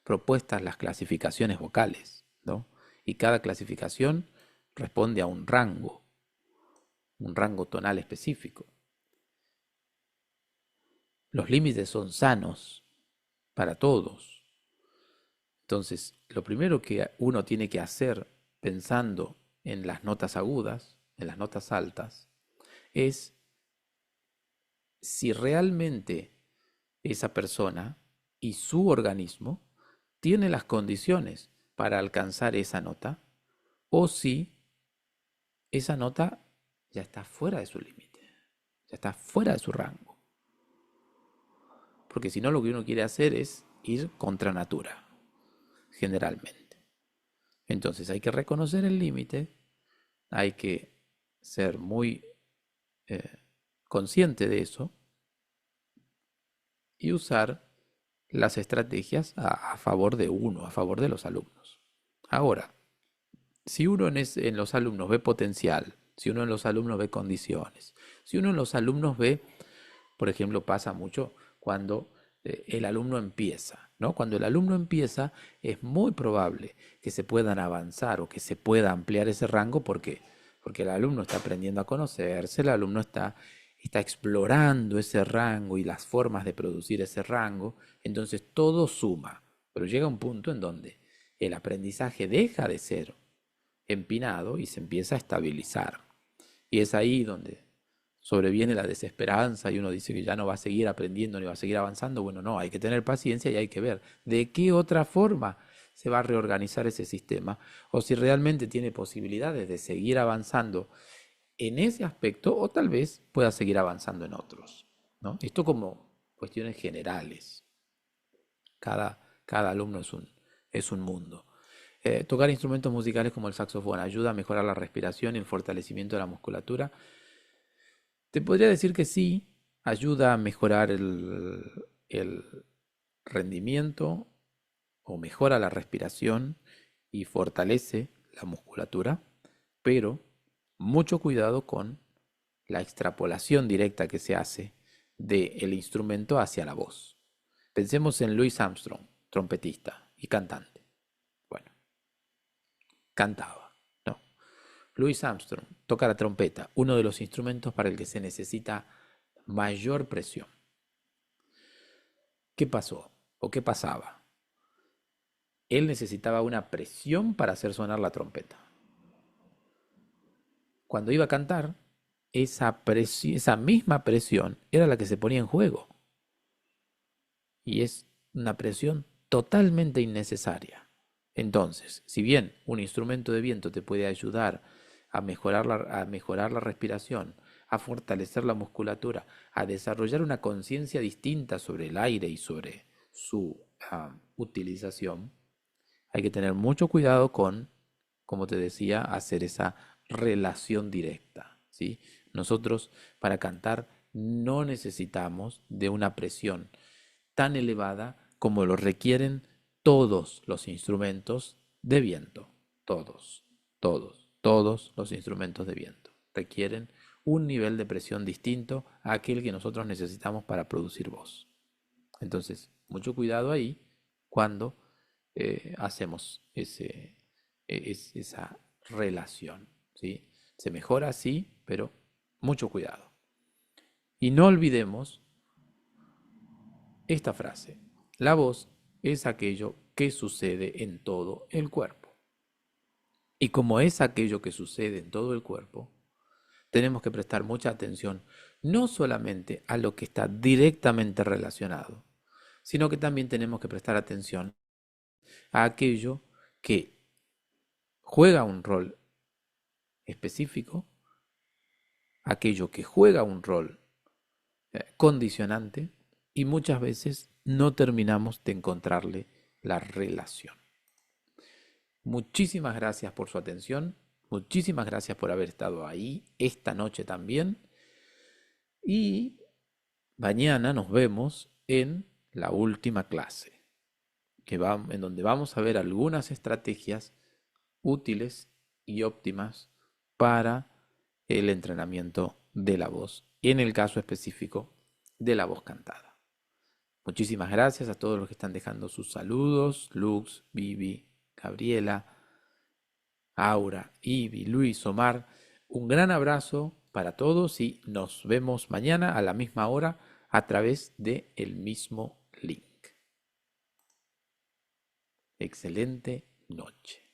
propuestas las clasificaciones vocales, ¿no? Y cada clasificación responde a un rango tonal específico. Los límites son sanos para todos. Entonces, lo primero que uno tiene que hacer pensando en las notas agudas, en las notas altas, es si realmente esa persona y su organismo tiene las condiciones para alcanzar esa nota o si esa nota ya está fuera de su límite, ya está fuera de su rango. Porque si no, lo que uno quiere hacer es ir contra natura, generalmente. Entonces hay que reconocer el límite, hay que ser muy eh, consciente de eso y usar las estrategias a favor de uno, a favor de los alumnos. Ahora, si uno en los alumnos ve potencial, si uno en los alumnos ve condiciones, si uno en los alumnos ve, por ejemplo, pasa mucho cuando el alumno empieza, ¿no? Cuando el alumno empieza es muy probable que se puedan avanzar o que se pueda ampliar ese rango porque el alumno está aprendiendo a conocerse, el alumno está explorando ese rango y las formas de producir ese rango, entonces todo suma, pero llega un punto en donde el aprendizaje deja de ser empinado y se empieza a estabilizar. Y es ahí donde sobreviene la desesperanza y uno dice que ya no va a seguir aprendiendo ni va a seguir avanzando. Bueno, no, hay que tener paciencia y hay que ver de qué otra forma se va a reorganizar ese sistema o si realmente tiene posibilidades de seguir avanzando en ese aspecto o tal vez pueda seguir avanzando en otros, ¿no? Esto como cuestiones generales. Cada alumno es un mundo. Tocar instrumentos musicales como el saxofón ayuda a mejorar la respiración y el fortalecimiento de la musculatura. Te podría decir que sí, ayuda a mejorar el rendimiento o mejora la respiración y fortalece la musculatura, pero mucho cuidado con la extrapolación directa que se hace del instrumento hacia la voz. Pensemos en Louis Armstrong, trompetista y cantante. Bueno, cantaba, ¿no? Louis Armstrong toca la trompeta, uno de los instrumentos para el que se necesita mayor presión. ¿Qué pasó? ¿O qué pasaba? Él necesitaba una presión para hacer sonar la trompeta. Cuando iba a cantar, esa misma presión era la que se ponía en juego. Y es una presión totalmente innecesaria. Entonces, si bien un instrumento de viento te puede ayudar a mejorar la respiración, a fortalecer la musculatura, a desarrollar una conciencia distinta sobre el aire y sobre su utilización, hay que tener mucho cuidado con, como te decía, hacer esa relación directa, ¿sí? Nosotros para cantar no necesitamos de una presión tan elevada como lo requieren todos los instrumentos de viento. Todos los instrumentos de viento requieren un nivel de presión distinto a aquel que nosotros necesitamos para producir voz. Entonces, mucho cuidado ahí cuando hacemos esa relación, ¿sí? Se mejora, sí, pero mucho cuidado. Y no olvidemos esta frase. La voz es aquello que sucede en todo el cuerpo. Y como es aquello que sucede en todo el cuerpo, tenemos que prestar mucha atención no solamente a lo que está directamente relacionado, sino que también tenemos que prestar atención a aquello que juega un rol específico, aquello que juega un rol condicionante y muchas veces no terminamos de encontrarle la relación. Muchísimas gracias por su atención, muchísimas gracias por haber estado ahí esta noche también y mañana nos vemos en la última clase, en donde vamos a ver algunas estrategias útiles y óptimas para el entrenamiento de la voz, en el caso específico de la voz cantada. Muchísimas gracias a todos los que están dejando sus saludos, Lux, Vivi, Gabriela, Aura, Ivi, Luis, Omar. Un gran abrazo para todos y nos vemos mañana a la misma hora a través de el mismo link. Excelente noche.